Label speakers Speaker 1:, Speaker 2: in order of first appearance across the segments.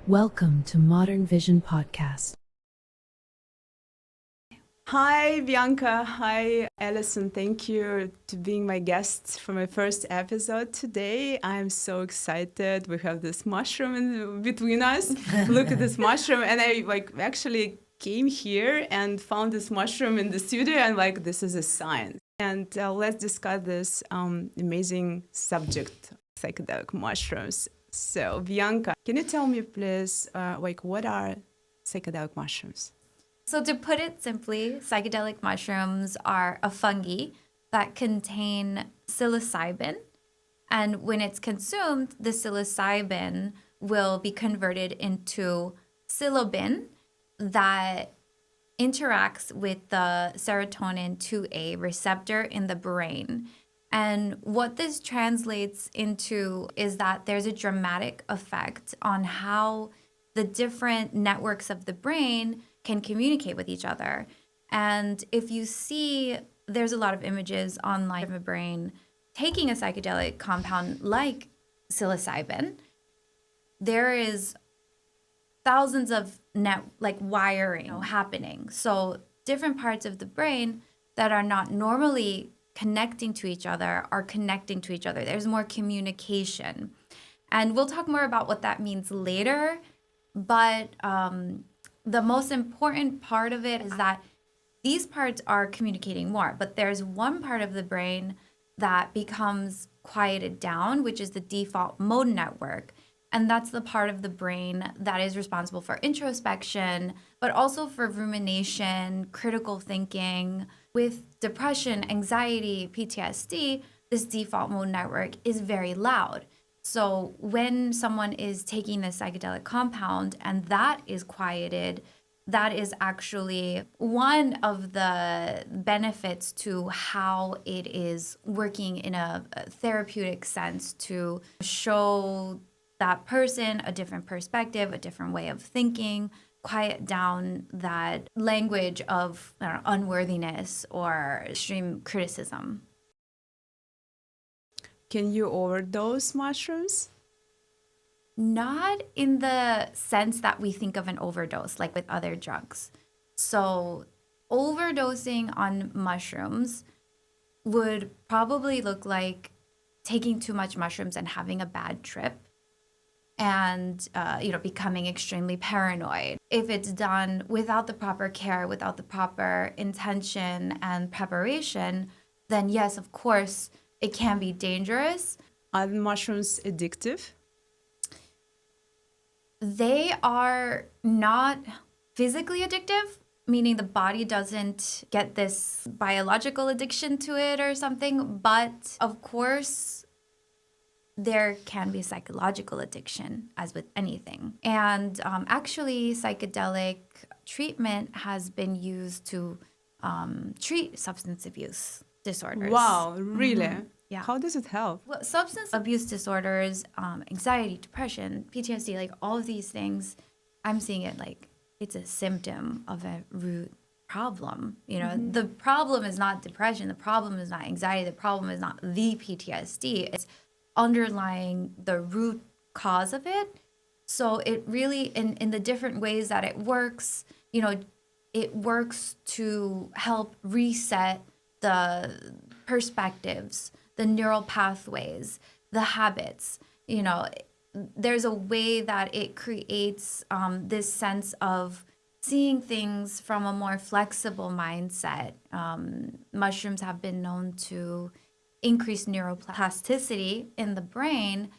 Speaker 1: Welcome to Modern Vision Podcast.
Speaker 2: Hi, Bianca. Hi, Alison. Thank you to being my guest for my first episode today. I'm so excited. We have this mushroom between us. Look at this mushroom. And I actually came here and found this mushroom in the studio and this is a sign. And let's discuss this amazing subject, psychedelic mushrooms. So, Bianca, can you tell me, please, what are psychedelic mushrooms?
Speaker 3: So to put it simply, psychedelic mushrooms are a fungi that contain psilocybin. And when it's consumed, the psilocybin will be converted into psilocybin that interacts with the serotonin 2A receptor in the brain. And what this translates into is that there's a dramatic effect on how the different networks of the brain can communicate with each other. And if you see, there's a lot of images online of a brain taking a psychedelic compound like psilocybin. There is thousands of wiring happening. So different parts of the brain that are not normally connecting to each other are connecting to each other. There's more communication. And we'll talk more about what that means later. But the most important part of it is that these parts are communicating more, but there's one part of the brain that becomes quieted down, which is the default mode network. And that's the part of the brain that is responsible for introspection, but also for rumination, critical thinking. With depression, anxiety, PTSD, this default mode network is very loud. So when someone is taking this psychedelic compound and that is quieted, that is actually one of the benefits to how it is working in a therapeutic sense to show that person a different perspective, a different way of thinking, quiet down that language of unworthiness or extreme criticism.
Speaker 2: Can you overdose mushrooms?
Speaker 3: Not in the sense that we think of an overdose, like with other drugs. So overdosing on mushrooms would probably look like taking too much mushrooms and having a bad trip and becoming extremely paranoid. If it's done without the proper care, without the proper intention and preparation, then yes, of course, it can be dangerous.
Speaker 2: Are mushrooms addictive?
Speaker 3: They are not physically addictive, meaning the body doesn't get this biological addiction to it or something. But of course, there can be psychological addiction, as with anything. And actually, psychedelic treatment has been used to treat substance abuse disorders.
Speaker 2: Wow, really?
Speaker 3: Mm-hmm. Yeah.
Speaker 2: How does it help?
Speaker 3: Well, substance abuse disorders, anxiety, depression, PTSD, all of these things, I'm seeing it like it's a symptom of a root problem. The problem is not depression. The problem is not anxiety. The problem is not the PTSD. It's underlying the root cause of it. So it really, in the different ways that it works, it works to help reset the perspectives, the neural pathways, the habits. There's a way that it creates this sense of seeing things from a more flexible mindset. Mushrooms have been known to increase neuroplasticity in the brain.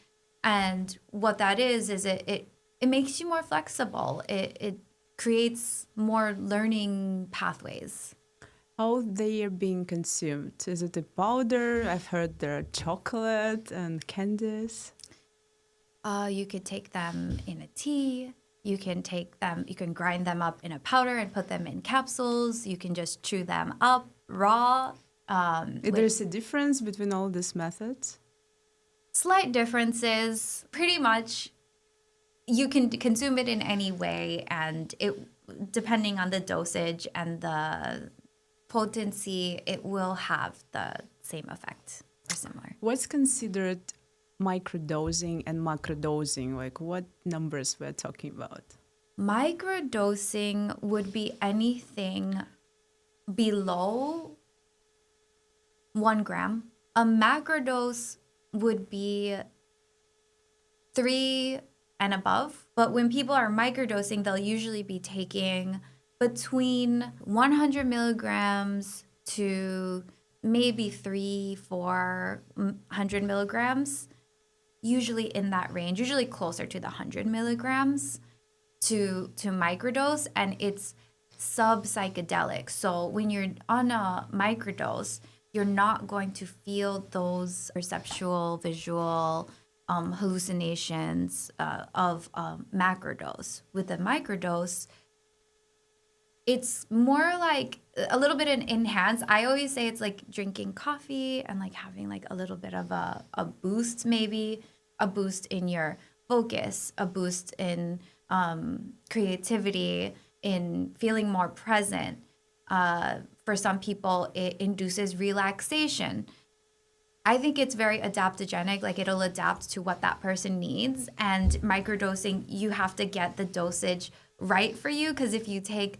Speaker 3: And what that is it makes you more flexible. It creates more learning pathways.
Speaker 2: How they are being consumed? Is it a powder? I've heard there are chocolate and candies.
Speaker 3: You could take them in a tea. You can grind them up in a powder and put them in capsules. You can just chew them up raw.
Speaker 2: There's a difference between all these methods?
Speaker 3: Slight differences. Pretty much, you can consume it in any way, and depending on the dosage and the potency, it will have the same effect or similar.
Speaker 2: What's considered microdosing and macrodosing? Like what numbers we're talking about?
Speaker 3: Microdosing would be anything below 1 gram. A macrodose would be 3 and above. But when people are microdosing, they'll usually be taking between 100 milligrams to maybe 400 milligrams, usually in that range, usually closer to the 100 milligrams to microdose, and it's sub-psychedelic. So when you're on a microdose, you're not going to feel those perceptual, visual hallucinations of macrodose. With a microdose, it's more like a little bit enhanced. I always say it's like drinking coffee and like having like a little bit of a boost, maybe a boost in your focus, a boost in creativity, in feeling more present. For some people, it induces relaxation. I think it's very adaptogenic, like it'll adapt to what that person needs. And microdosing, you have to get the dosage right for you, because if you take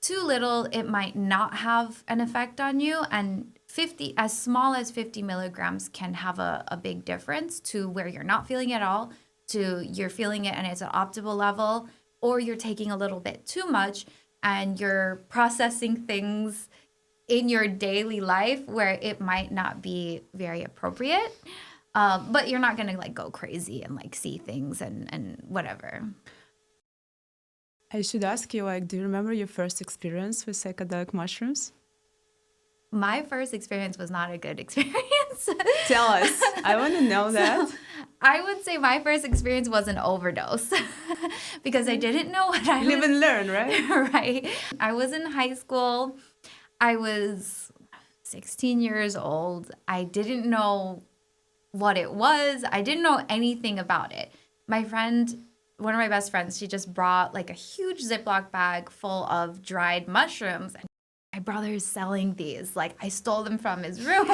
Speaker 3: too little, it might not have an effect on you. And 50, as small as 50 milligrams can have a big difference to where you're not feeling it at all, to you're feeling it and it's an optimal level, or you're taking a little bit too much and you're processing things in your daily life where it might not be very appropriate. But you're not going to like go crazy and like see things and whatever.
Speaker 2: I should ask you, like, do you remember your first experience with psychedelic mushrooms?
Speaker 3: My first experience was not a good experience.
Speaker 2: Tell us. I want to know that.
Speaker 3: So, I would say my first experience was an overdose because I didn't know what I
Speaker 2: Live and learn, right?
Speaker 3: Right. I was in high school. I was 16 years old. I didn't know what it was. I didn't know anything about it. My friend, one of my best friends, she just brought like a huge Ziploc bag full of dried mushrooms. And my brother is selling these. Like, I stole them from his room.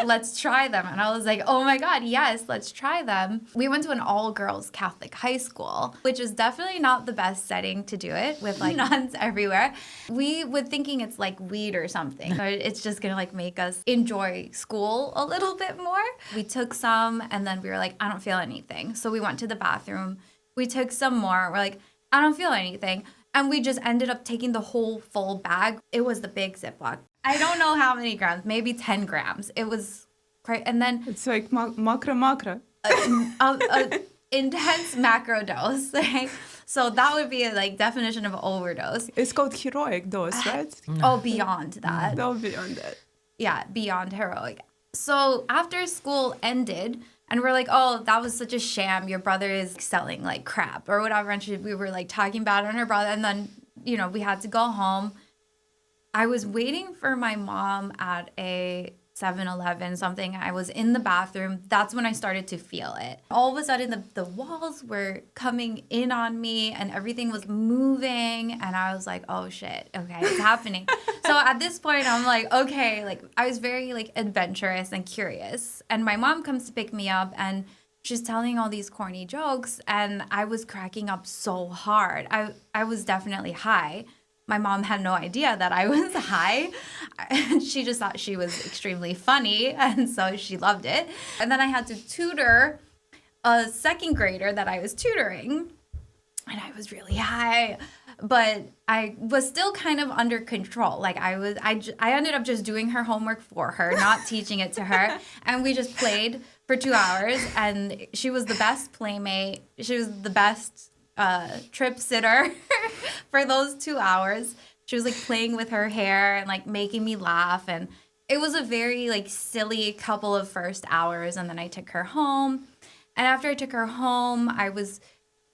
Speaker 3: Let's try them. And I was like, oh my God, yes, let's try them. We went to an all-girls Catholic high school, which is definitely not the best setting to do it with like nuns everywhere. We were thinking it's like weed or something. Or it's just gonna like make us enjoy school a little bit more. We took some and then we were like, I don't feel anything. So we went to the bathroom. We took some more. We're like, I don't feel anything. And we just ended up taking the whole full bag. It was the big Ziploc. I don't know how many grams, maybe 10 grams. It was crazy. And then
Speaker 2: it's like macro.
Speaker 3: Intense macro dose. Right? So that would be a like definition of overdose.
Speaker 2: It's called heroic dose, right?
Speaker 3: Oh, beyond that.
Speaker 2: No, beyond that.
Speaker 3: Yeah, beyond heroic. So after school ended, and we're like, oh, that was such a sham. Your brother is selling like crap or whatever. And we were like talking bad on her brother. And then, you know, we had to go home. I was waiting for my mom at a 7-Eleven, something. I was in the bathroom. That's when I started to feel it. All of a sudden, the walls were coming in on me and everything was moving. And I was like, oh, shit. Okay, it's happening. So at this point, I'm like, okay. Like, I was very, like, adventurous and curious. And my mom comes to pick me up and she's telling all these corny jokes. And I was cracking up so hard. I was definitely high. My mom had no idea that I was high. She just thought she was extremely funny, and so she loved it. And then I had to tutor a second grader that I was tutoring, and I was really high, but I was still kind of under control. Like I ended up just doing her homework for her, not teaching it to her, and we just played for 2 hours, and she was the best playmate. She was the best trip sitter for those 2 hours. She was like playing with her hair and like making me laugh, and it was a very like silly couple of first hours. And then I took her home, and after I took her home, I was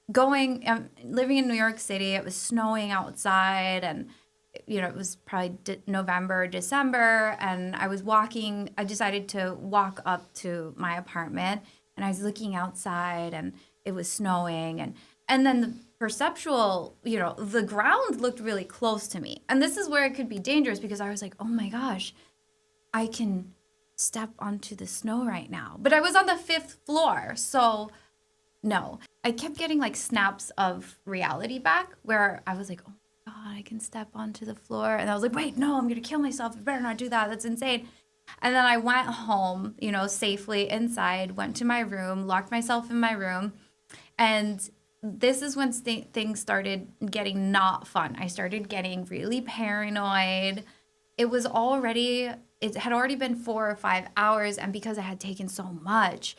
Speaker 3: living in New York City. It was snowing outside, and you know, it was probably November, December, and I decided to walk up to my apartment, and I was looking outside, and it was snowing, and then the perceptual, you know, the ground looked really close to me. And this is where it could be dangerous, because I was like, oh my gosh, I can step onto the snow right now. But I was on the 5th floor, so no. I kept getting like snaps of reality back where I was like, oh my God, I can step onto the floor. And I was like, wait, no, I'm going to kill myself. I better not do that. That's insane. And then I went home, safely inside, went to my room, locked myself in my room. And this is when things started getting not fun. I started getting really paranoid. It had already been 4 or 5 hours. And because I had taken so much,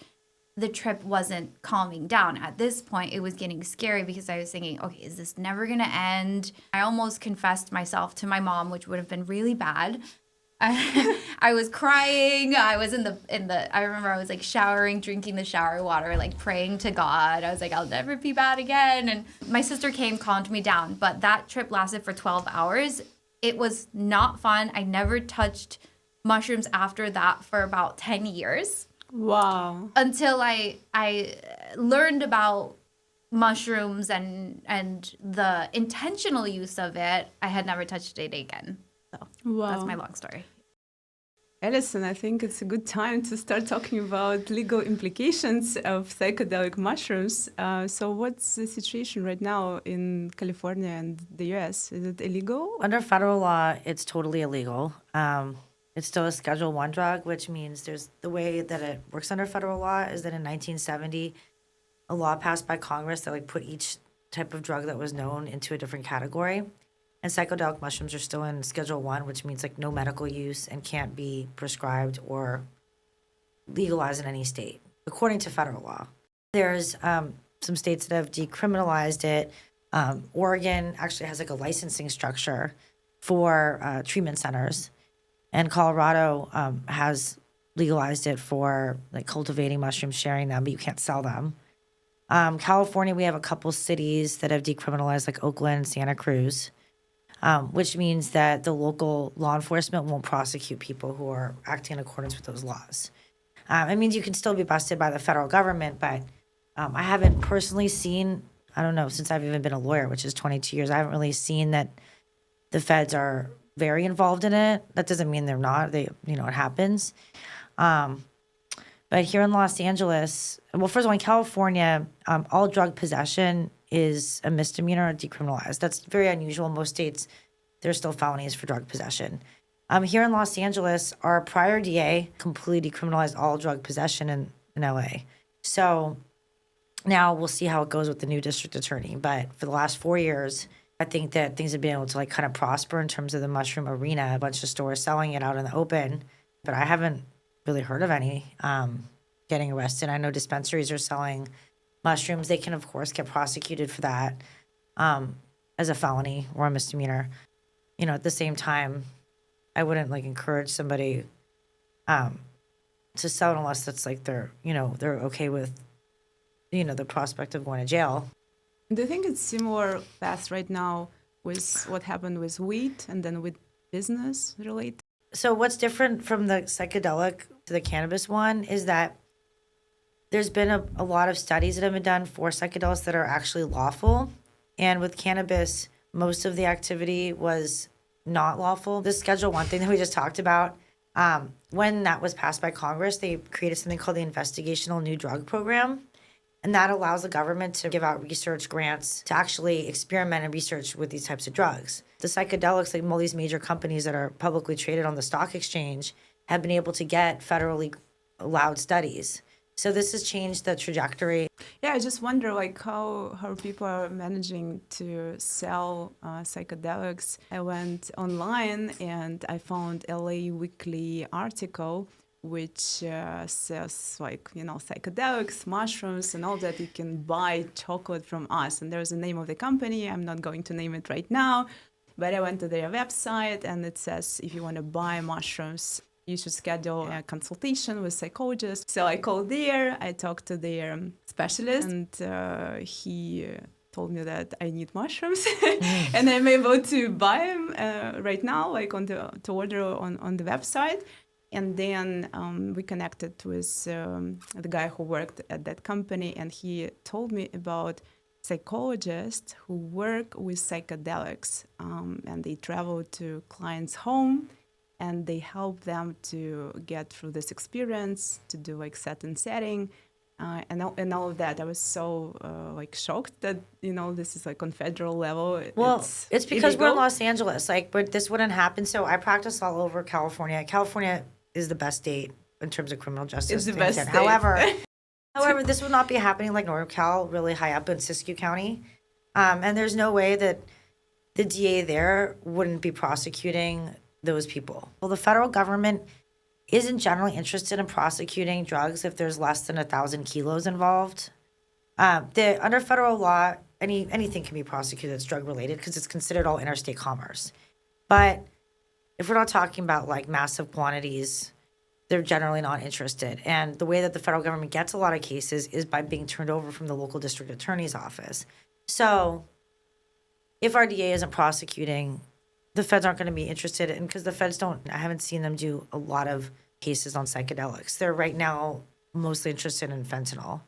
Speaker 3: the trip wasn't calming down. At this point, it was getting scary because I was thinking, okay, is this never going to end? I almost confessed myself to my mom, which would have been really bad. I was crying. I was I remember I was like showering, drinking the shower water, like praying to God. I was like, I'll never be bad again. And my sister came, calmed me down. But that trip lasted for 12 hours. It was not fun. I never touched mushrooms after that for about 10 years.
Speaker 2: Wow.
Speaker 3: Until I learned about mushrooms and the intentional use of it, I had never touched it again. So That's my long story.
Speaker 2: Alison, I think it's a good time to start talking about legal implications of psychedelic mushrooms. So what's the situation right now in California and the US? Is it illegal?
Speaker 4: Under federal law, it's totally illegal. It's still a Schedule I drug, which means the way that it works under federal law is that in 1970, a law passed by Congress that put each type of drug that was known into a different category. And psychedelic mushrooms are still in Schedule I, which means no medical use and can't be prescribed or legalized in any state, according to federal law. There's some states that have decriminalized it. Oregon actually has a licensing structure for treatment centers. And Colorado has legalized it for cultivating mushrooms, sharing them, but you can't sell them. California, we have a couple cities that have decriminalized Oakland, Santa Cruz. Which means that the local law enforcement won't prosecute people who are acting in accordance with those laws. It means you can still be busted by the federal government, but I haven't personally seen, I don't know, since I've even been a lawyer, which is 22 years, I haven't really seen that the feds are very involved in it. That doesn't mean they're not. It happens. But here in Los Angeles, well, first of all, in California, all drug possession is a misdemeanor or decriminalized. That's very unusual. In most states, there's still felonies for drug possession. Here in Los Angeles, our prior DA completely decriminalized all drug possession in LA. So now we'll see how it goes with the new district attorney. But for the last 4 years, I think that things have been able to kind of prosper in terms of the mushroom arena. A bunch of stores selling it out in the open, but I haven't really heard of any getting arrested. I know dispensaries are selling mushrooms. They can, of course, get prosecuted for that as a felony or a misdemeanor. At the same time, I wouldn't encourage somebody to sell it unless that's they're okay with the prospect of going to jail.
Speaker 2: Do you think it's similar path right now with what happened with weed and then with business related?
Speaker 4: So what's different from the psychedelic to the cannabis one is that there's been a lot of studies that have been done for psychedelics that are actually lawful. And with cannabis, most of the activity was not lawful. This Schedule I thing that we just talked about, when that was passed by Congress, they created something called the Investigational New Drug Program. And that allows the government to give out research grants to actually experiment and research with these types of drugs. The psychedelics, all these major companies that are publicly traded on the stock exchange, have been able to get federally allowed studies. So this has changed the trajectory.
Speaker 2: Yeah, I just wonder how people are managing to sell psychedelics. I went online and I found LA Weekly article which says psychedelics, mushrooms, and all that. You can buy chocolate from us. And there's a name of the company. I'm not going to name it right now. But I went to their website and it says if you want to buy mushrooms, you should schedule a consultation with psychologists. So I called there. I talked to their specialist and he told me that I need mushrooms and I'm able to buy them right now, to order on the website. And then we connected with the guy who worked at that company, and he told me about psychologists who work with psychedelics, and they travel to clients' home and they help them to get through this experience, to do like set and setting, and all of that. I was so like shocked that this is like on federal level.
Speaker 4: Well, it's because we're in
Speaker 2: illegal.
Speaker 4: Los Angeles. Like, but this wouldn't happen. So I practice all over California. California is the best state in terms of criminal justice.
Speaker 2: It's the best state.
Speaker 4: However, this would not be happening like NorCal, really high up in Siskiyou County. And there's no way that the DA there wouldn't be prosecuting those people. Well, the federal government isn't generally interested in prosecuting drugs if there's less than 1,000 kilos involved. Under federal law, anything can be prosecuted that's drug related because it's considered all interstate commerce. But if we're not talking about like massive quantities, they're generally not interested. And the way that the federal government gets a lot of cases is by being turned over from the local district attorney's office. So if our DA isn't prosecuting, the feds aren't going to be interested in, because the feds I haven't seen them do a lot of cases on psychedelics. They're right now mostly interested in fentanyl.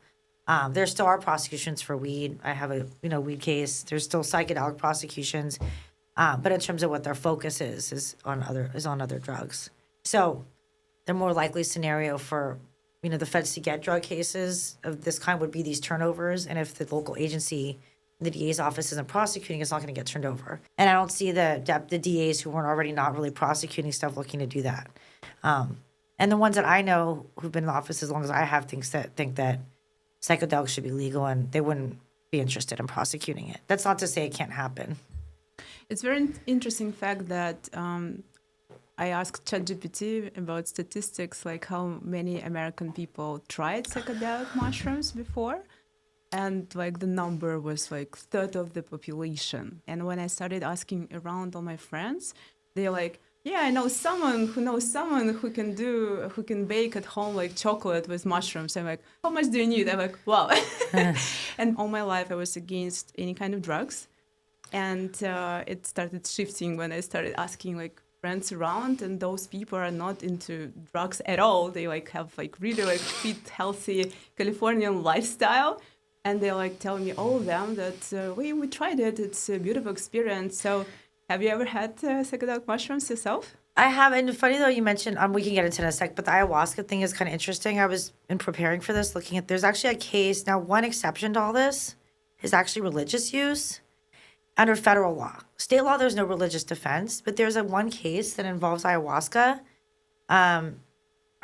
Speaker 4: There still are prosecutions for weed. I have a weed case. There's still psychedelic prosecutions, but in terms of what their focus is on other drugs. So the more likely scenario for the feds to get drug cases of this kind would be these turnovers, and if the local agency, the DA's office, isn't prosecuting, it's not going to get turned over. And I don't see the DAs who weren't already not really prosecuting stuff looking to do that. And the ones that I know who've been in the office as long as I have think that psychedelics should be legal, and they wouldn't be interested in prosecuting it. That's not to say it can't happen.
Speaker 2: It's very interesting fact that I asked ChatGPT about statistics, like how many American people tried psychedelic mushrooms before. And like the number was like third of the population. And when I started asking around all my friends, they're like, yeah, I know someone who can bake at home like chocolate with mushrooms. I'm like, how much do you need? I'm like, wow. And all my life I was against any kind of drugs. And it started shifting when I started asking like friends around, and those people are not into drugs at all. They like have like really like fit, healthy Californian lifestyle. And they're like telling me, all of them, that we tried it. It's a beautiful experience. So have you ever had psychedelic mushrooms yourself?
Speaker 4: I have. And funny though, you mentioned, we can get into it in a sec, but the ayahuasca thing is kind of interesting. I was, in preparing for this, looking at, there's actually a case. Now, one exception to all this is actually religious use under federal law. State law, there's no religious defense, but there's one case that involves ayahuasca.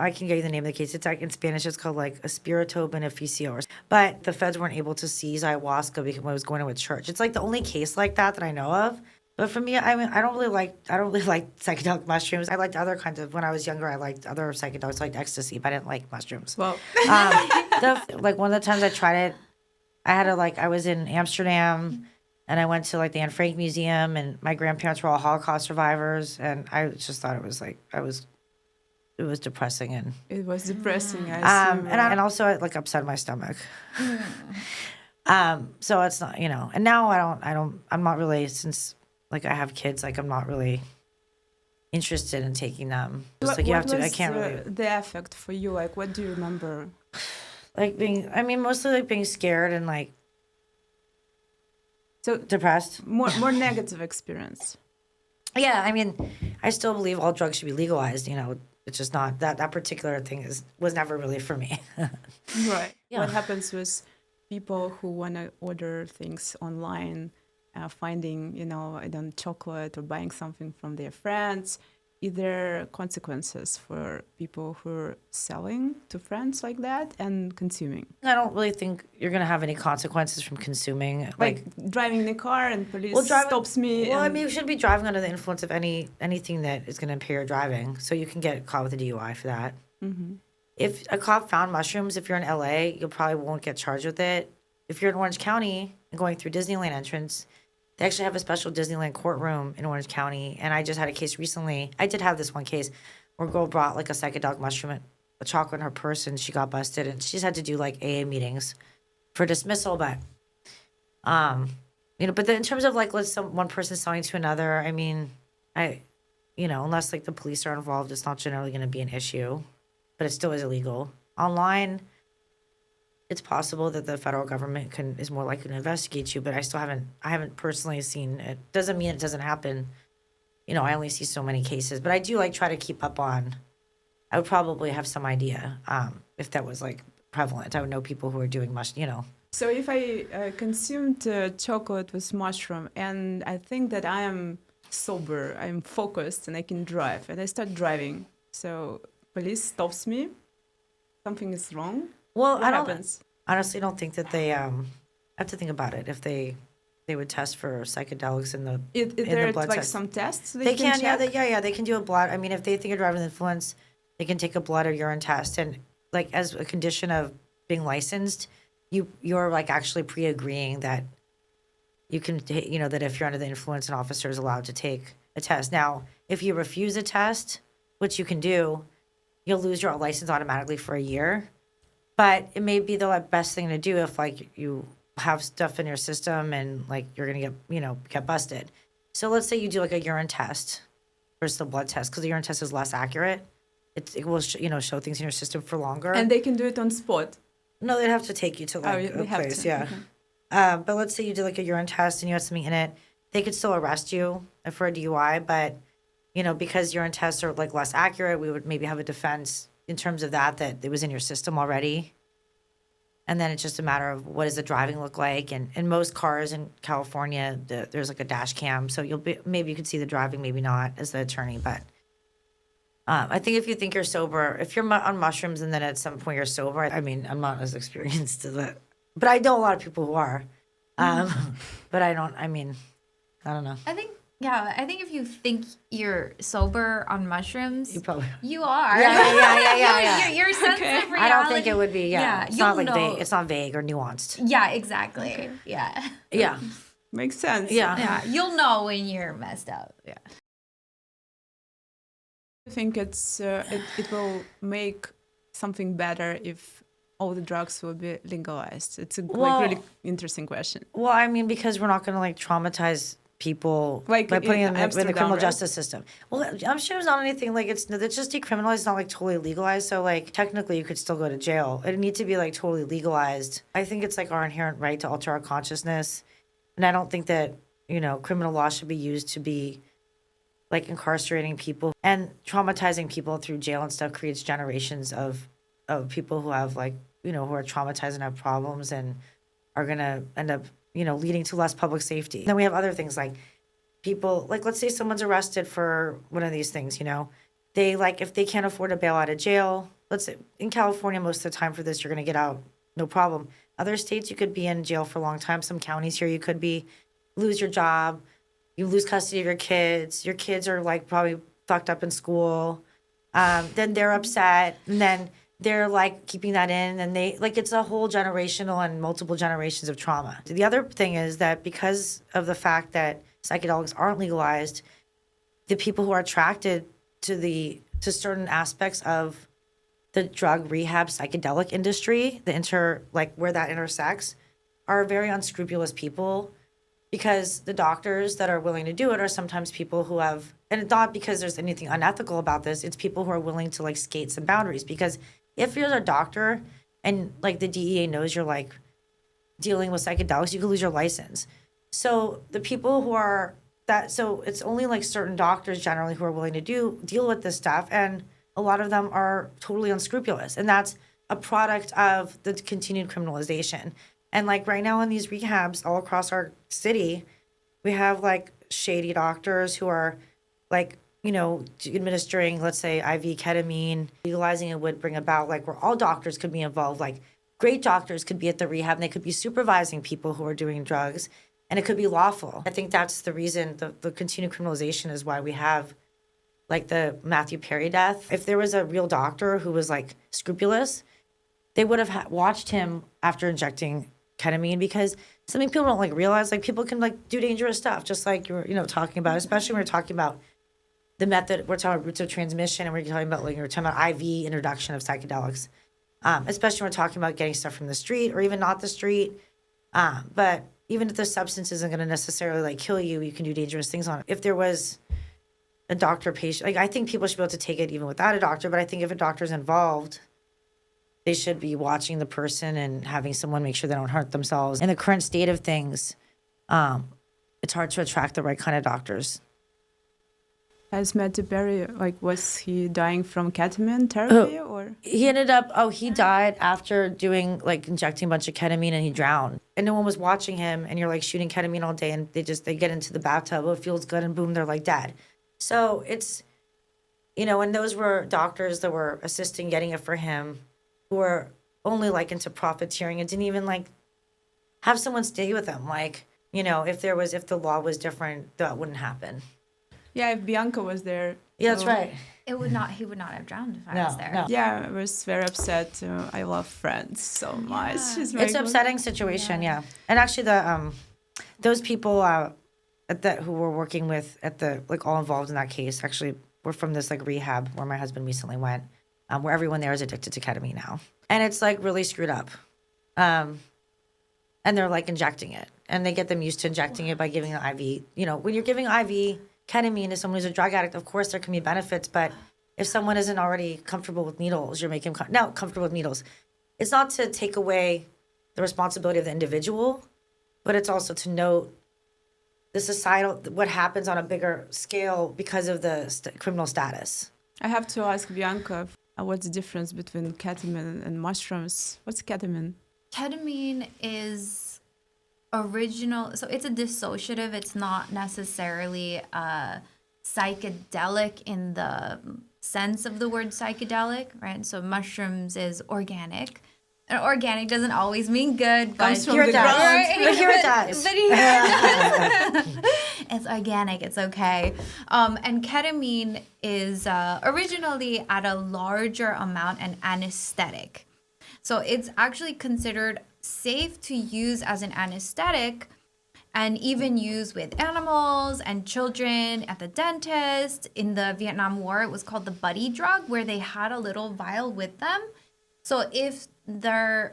Speaker 4: I can get you the name of the case. It's like in Spanish, it's called like espirito beneficio. But the feds weren't able to seize ayahuasca because when it was going to a church. It's like the only case like that I know of. But for me, I mean, I don't really like psychedelic mushrooms. I liked other kinds of, when I was younger, I liked other psychedelics, I liked ecstasy, but I didn't like mushrooms.
Speaker 2: Well,
Speaker 4: like one of the times I tried it, I was in Amsterdam, and I went to like the Anne Frank Museum, and my grandparents were all Holocaust survivors, and I just thought it was depressing, and
Speaker 2: it was depressing. I assume,
Speaker 4: and also it like upset my stomach. So it's not, and now I'm not really, since like I have kids, like I'm not really interested in taking them. Just I can't really.
Speaker 2: The effect for you, like what do you remember?
Speaker 4: Like mostly like being scared and like depressed.
Speaker 2: More negative experience.
Speaker 4: Yeah, I mean, I still believe all drugs should be legalized, It's just not that particular thing was never really for me.
Speaker 2: Right.
Speaker 4: Yeah.
Speaker 2: What happens with people who want to order things online, finding, chocolate or buying something from their friends? Is there consequences for people who are selling to friends like that and consuming?
Speaker 4: I don't really think you're going to have any consequences from consuming.
Speaker 2: Like driving in a car and police stops me.
Speaker 4: Well, you shouldn't be driving under the influence of anything that is going to impair your driving. So you can get caught with a DUI for that. Mm-hmm. If a cop found mushrooms, if you're in LA, you probably won't get charged with it. If you're in Orange County and going through Disneyland entrance, they actually have a special Disneyland courtroom in Orange County. And I just had a case recently. I did have this one case where a girl brought like a psychedelic mushroom, a chocolate in her purse, and she got busted. And she's had to do like AA meetings for dismissal. But, but then in terms of like one person selling to another, I mean, unless like the police are involved, it's not generally going to be an issue. But it still is illegal. Online, it's possible that the federal government is more likely to investigate you, but I haven't personally seen it. Doesn't mean it doesn't happen. I only see so many cases, but I do like try to keep up on. I would probably have some idea if that was like prevalent. I would know people who are doing
Speaker 2: So if I consumed chocolate with mushroom and I think that I am sober, I'm focused and I can drive, and I start driving, so police stops me, something is wrong.
Speaker 4: Well,
Speaker 2: What happens?
Speaker 4: Honestly don't think that they I have to think about it if they would test for psychedelics in the
Speaker 2: There are
Speaker 4: blood
Speaker 2: like
Speaker 4: test.
Speaker 2: some tests
Speaker 4: They can,
Speaker 2: check?
Speaker 4: they can do a blood. I mean, if they think you're driving influence, they can take a blood or urine test, and like as a condition of being licensed, you're like actually pre-agreeing that you can, that if you're under the influence, an officer is allowed to take a test. Now, if you refuse a test, which you can do, you'll lose your license automatically for a year. But it may be the best thing to do if like you have stuff in your system and like you're gonna get busted. So let's say you do like a urine test versus a blood test, because the urine test is less accurate. It will show things in your system for longer.
Speaker 2: And they can do it on spot.
Speaker 4: No, they'd have to take you to like
Speaker 2: they
Speaker 4: a
Speaker 2: have
Speaker 4: place,
Speaker 2: to.
Speaker 4: yeah.
Speaker 2: Okay.
Speaker 4: But let's say you did like a urine test and you had something in it, they could still arrest you for a DUI. But because urine tests are like less accurate, we would maybe have a defense in terms of that it was in your system already. And then it's just a matter of what does the driving look like. And in most cars in California, there's like a dash cam, so maybe you could see the driving, maybe not as the attorney, but. I think if you think you're sober, if you're on mushrooms and then at some point you're sober, I mean, I'm not as experienced as that, but I know a lot of people who are. But I don't know.
Speaker 3: I think if you think you're sober on mushrooms,
Speaker 4: You probably.
Speaker 3: you are.
Speaker 4: Yeah.
Speaker 3: Your sense of reality.
Speaker 4: I don't think it would be, it's not
Speaker 3: you'll
Speaker 4: like
Speaker 3: know.
Speaker 4: vague. It's not vague or nuanced.
Speaker 3: Yeah, exactly. Yeah.
Speaker 4: Yeah.
Speaker 2: Makes sense.
Speaker 3: Yeah. You'll know when you're messed up. Yeah.
Speaker 2: I think it will make something better if all the drugs will be legalized. It's a really interesting question.
Speaker 4: Well, I mean, because we're not going to like traumatize people
Speaker 2: Like
Speaker 4: by putting them in the
Speaker 2: Amsterdam,
Speaker 4: criminal
Speaker 2: right?
Speaker 4: justice system. Well, I'm sure it's not anything like it's just decriminalized. It's not like totally legalized. So like technically you could still go to jail. It needs to be like totally legalized. I think it's like our inherent right to alter our consciousnness. And I don't think that, criminal law should be used to be like incarcerating people and traumatizing people through jail and stuff creates generations of people who have like, who are traumatized and have problems and are going to end up, leading to less public safety. Then we have other things like people, like let's say someone's arrested for one of these things, they like, if they can't afford to bail out of jail, let's say in California, most of the time for this, you're going to get out, no problem. Other states, you could be in jail for a long time. Some counties here, you could lose your job. You lose custody of your kids. Your kids are like probably fucked up in school. Then they're upset. And then they're like keeping that in. And they like it's a whole generational and multiple generations of trauma. The other thing is that because of the fact that psychedelics aren't legalized, the people who are attracted to certain aspects of the drug rehab psychedelic industry, where that intersects, are very unscrupulous people. Because the doctors that are willing to do it are sometimes people who have, and it's not because there's anything unethical about this, it's people who are willing to like skate some boundaries. Because if you're a doctor and like the DEA knows you're like dealing with psychedelics, you could lose your license. So the people who are so it's only like certain doctors generally who are willing to deal with this stuff. And a lot of them are totally unscrupulous. And that's a product of the continued criminalization. And like right now in these rehabs all across our city, we have like shady doctors who are like, administering, let's say, IV ketamine. Legalizing it would bring about like where all doctors could be involved. Like great doctors could be at the rehab and they could be supervising people who are doing drugs and it could be lawful. I think that's the reason the continued criminalization is why we have like the Matthew Perry death. If there was a real doctor who was like scrupulous, they would have watched him after injecting ketamine, because something people don't like realize, like people can like do dangerous stuff, just like you were, talking about, especially when we're talking about the method, we're talking about routes of transmission, and we're talking about like we're talking about IV introduction of psychedelics, especially when we're talking about getting stuff from the street or even not the street. But even if the substance isn't going to necessarily like kill you, you can do dangerous things on it. If there was a doctor patient, like I think people should be able to take it even without a doctor, but I think if a doctor's involved, they should be watching the person and having someone make sure they don't hurt themselves. In the current state of things, it's hard to attract the right kind of doctors.
Speaker 2: Has Matthew Perry, was he dying from ketamine therapy or?
Speaker 4: He ended up, he died after doing, injecting a bunch of ketamine and he drowned. And no one was watching him and you're, shooting ketamine all day and they get into the bathtub, it feels good, and boom, they're, dead. So it's, and those were doctors that were assisting getting it for him who were only, into profiteering and didn't even, have someone stay with him. If the law was different, that wouldn't happen.
Speaker 2: Yeah, if Bianca was there.
Speaker 4: Yeah, that's right.
Speaker 3: He would not have drowned if I was there.
Speaker 4: No.
Speaker 2: Yeah, I was very upset. I love Friends so much.
Speaker 4: It's an upsetting situation, yeah. And actually, those people who were working with all involved in that case actually were from this rehab where my husband recently went, where everyone there is addicted to ketamine now, and it's really screwed up. And they're injecting it, and they get them used to injecting it by giving an IV. When you're giving IV ketamine to someone who's a drug addict, of course there can be benefits, but if someone isn't already comfortable with needles, you're making them now comfortable with needles. It's not to take away the responsibility of the individual, but it's also to note the societal, what happens on a bigger scale because of the criminal status.
Speaker 2: I have to ask Bianca, what's the difference between ketamine and mushrooms? What's ketamine?
Speaker 3: Ketamine is original, so it's a dissociative. It's not necessarily psychedelic in the sense of the word psychedelic, right? So mushrooms is organic. And organic doesn't always mean good, but
Speaker 2: here it does.
Speaker 3: But
Speaker 4: here it does.
Speaker 3: It's organic. It's okay. And ketamine is originally at a larger amount an anesthetic. So it's actually considered safe to use as an anesthetic and even used with animals and children at the dentist. In the Vietnam War, it was called the buddy drug, where they had a little vial with them. So if their,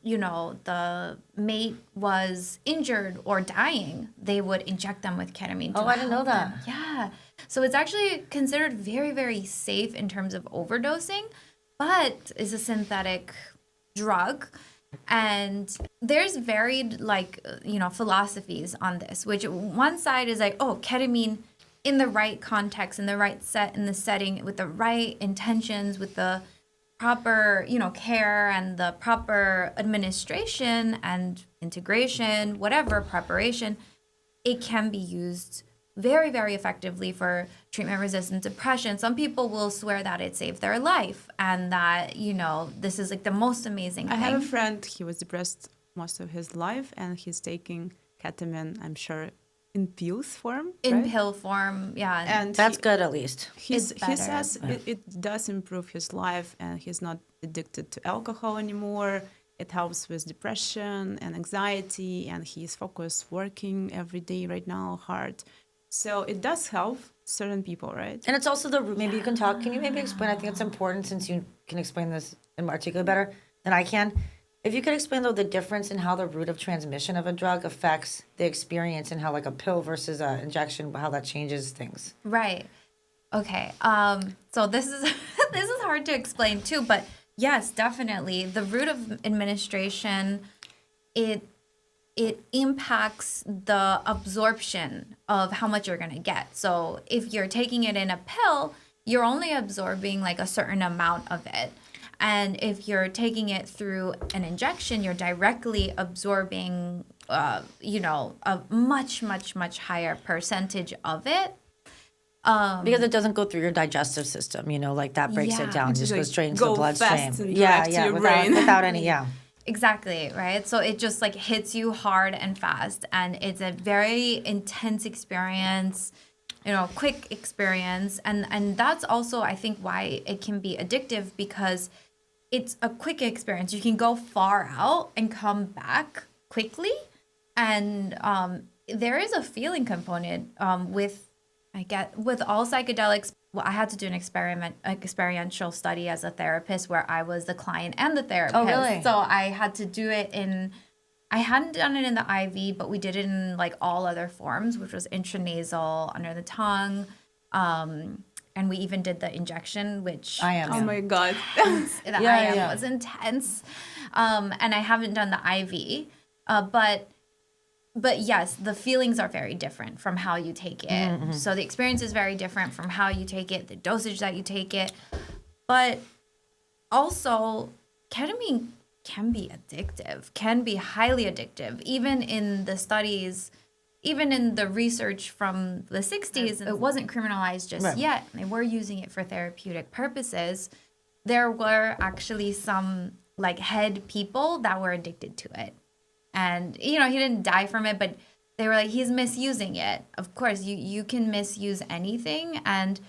Speaker 3: the mate was injured or dying, they would inject them with ketamine.
Speaker 4: I didn't know that.
Speaker 3: Yeah. So it's actually considered very, very safe in terms of overdosing, but is a synthetic drug. And there's varied philosophies on this, which one side is ketamine in the right context, in the right setting, with the right intentions, with the proper, care and the proper administration and integration, whatever preparation, it can be used very, very effectively for treatment-resistant depression. Some people will swear that it saved their life and that, this is the most amazing thing.
Speaker 2: I have a friend, he was depressed most of his life and he's taking ketamine, I'm sure, in pills form.
Speaker 3: In
Speaker 2: right?
Speaker 3: pill form, yeah.
Speaker 2: And
Speaker 4: that's good at least.
Speaker 2: He says it does improve his life and he's not addicted to alcohol anymore. It helps with depression and anxiety and he's focused working every day right now hard. So it does help certain people, right?
Speaker 4: And it's also maybe you can talk, can you maybe explain, I think it's important since you can explain this and articulate better than I can. If you could explain though the difference in how the route of transmission of a drug affects the experience and how a pill versus an injection, how that changes things.
Speaker 3: Right. Okay. So this is this is hard to explain too, but yes, definitely the route of administration, it impacts the absorption of how much you're going to get. So if you're taking it in a pill, you're only absorbing a certain amount of it. And if you're taking it through an injection, you're directly absorbing, a much, much, much higher percentage of it.
Speaker 4: Because it doesn't go through your digestive system, that breaks it down. It just goes straight into the bloodstream. Without any,
Speaker 3: Exactly, right? So it just hits you hard and fast, and it's a very intense experience, quick experience. And that's also, I think, why it can be addictive, because it's a quick experience. You can go far out and come back quickly. And there is a feeling component with all psychedelics. Well, I had to do an experiential study as a therapist where I was the client and the therapist.
Speaker 4: Oh, really?
Speaker 3: So I had to do it I hadn't done it in the IV, but we did it in all other forms, which was intranasal, under the tongue. And we even did the injection, which...
Speaker 2: Oh my God.
Speaker 3: The IM was intense. And I haven't done the IV. But But yes, the feelings are very different from how you take it. Mm-hmm. So the experience is very different from how you take it, the dosage that you take it. But also, ketamine can be addictive, can be highly addictive. Even in the studies, even in the research from the 60s, it wasn't criminalized just yet. They were using it for therapeutic purposes. There were actually some like head people that were addicted to it. And, you know, he didn't die from it, but they were like, he's misusing it. Of course, you can misuse anything. And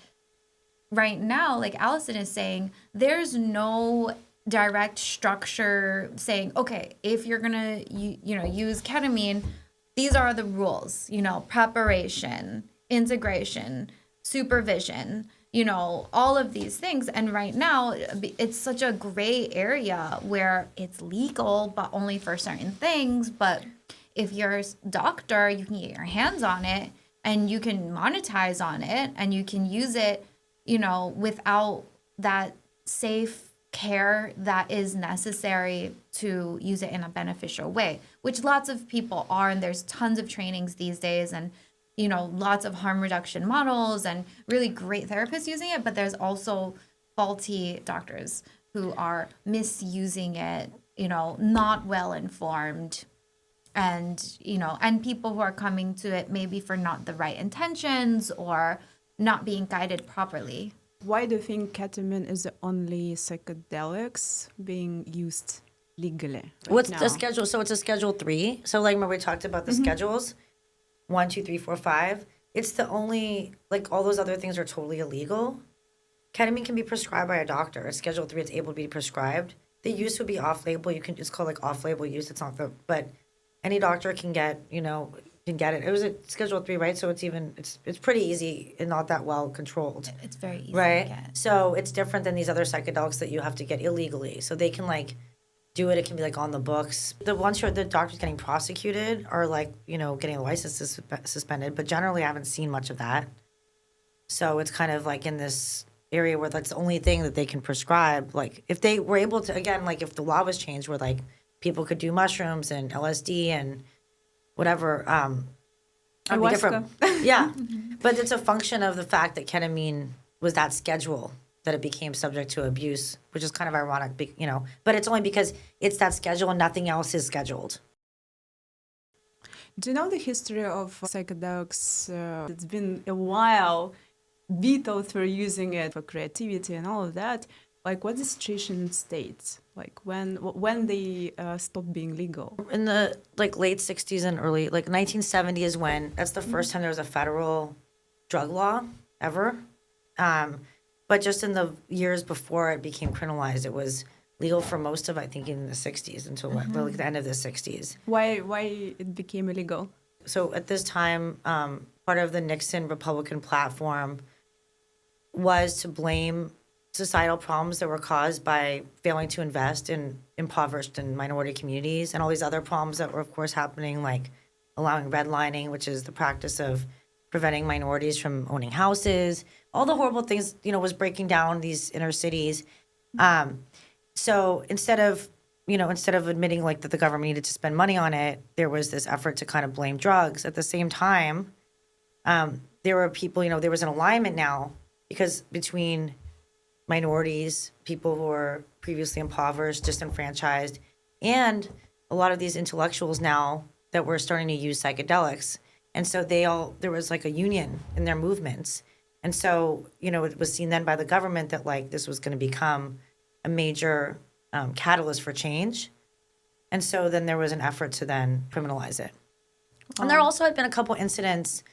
Speaker 3: right now, like Allison is saying, there's no direct structure saying, okay, if you're going to, use ketamine, these are the rules, preparation, integration, supervision, all of these things. And right now, it's such a gray area where it's legal, but only for certain things. But if you're a doctor, you can get your hands on it and you can monetize on it and you can use it, without that safe care that is necessary to use it in a beneficial way, which lots of people are. And there's tons of trainings these days and lots of harm reduction models and really great therapists using it, but there's also faulty doctors who are misusing it, not well informed, and people who are coming to it maybe for not the right intentions or not being guided properly.
Speaker 2: Why do you think ketamine is the only psychedelics being used legally?
Speaker 4: What's the schedule? So it's a Schedule 3. So like remember we talked about the schedules. 1, 2, 3, 4, 5. It's the only, like all those other things are totally illegal. Ketamine can be prescribed by a doctor. At Schedule 3, it's able to be prescribed. The use would be off-label. It's called like off-label use. It's not but any doctor can get, can get it. It was at Schedule 3, right? So it's pretty easy and not that well controlled.
Speaker 3: It's very easy
Speaker 4: right?
Speaker 3: to get.
Speaker 4: So it's different than these other psychedelics that you have to get illegally. So they can like do it. It can be like on the books. The ones where the doctors getting prosecuted are like, getting a license suspended. But generally, I haven't seen much of that. So it's kind of like in this area where that's the only thing that they can prescribe. Like if they were able to, again, like if the law was changed where like people could do mushrooms and LSD and whatever.
Speaker 2: Ayahuasca.
Speaker 4: Yeah. But it's a function of the fact that ketamine was that schedule that it became subject to abuse, which is kind of ironic, but it's only because it's that schedule and nothing else is scheduled.
Speaker 2: Do you know the history of psychedelics? It's been a while. Beatles were using it for creativity and all of that. Like, what's the situation in States? Like, when they stopped being legal?
Speaker 4: In the late 60s and early, 1970 is when, that's the first time there was a federal drug law ever. But just in the years before it became criminalized, it was legal for most of, I think, in the 60s until the end of the 60s.
Speaker 2: Why it became illegal?
Speaker 4: So at this time, part of the Nixon Republican platform was to blame societal problems that were caused by failing to invest in impoverished and minority communities and all these other problems that were, of course, happening, like allowing redlining, which is the practice of preventing minorities from owning houses, all the horrible things, was breaking down these inner cities. So instead of admitting that the government needed to spend money on it, there was this effort to kind of blame drugs. At the same time, there were people, there was an alignment now because between minorities, people who were previously impoverished, disenfranchised, and a lot of these intellectuals now that were starting to use psychedelics. And so there was like a union in their movements. And so, it was seen then by the government that this was going to become a major catalyst for change. And so then there was an effort to then criminalize it. And there also had been a couple incidents.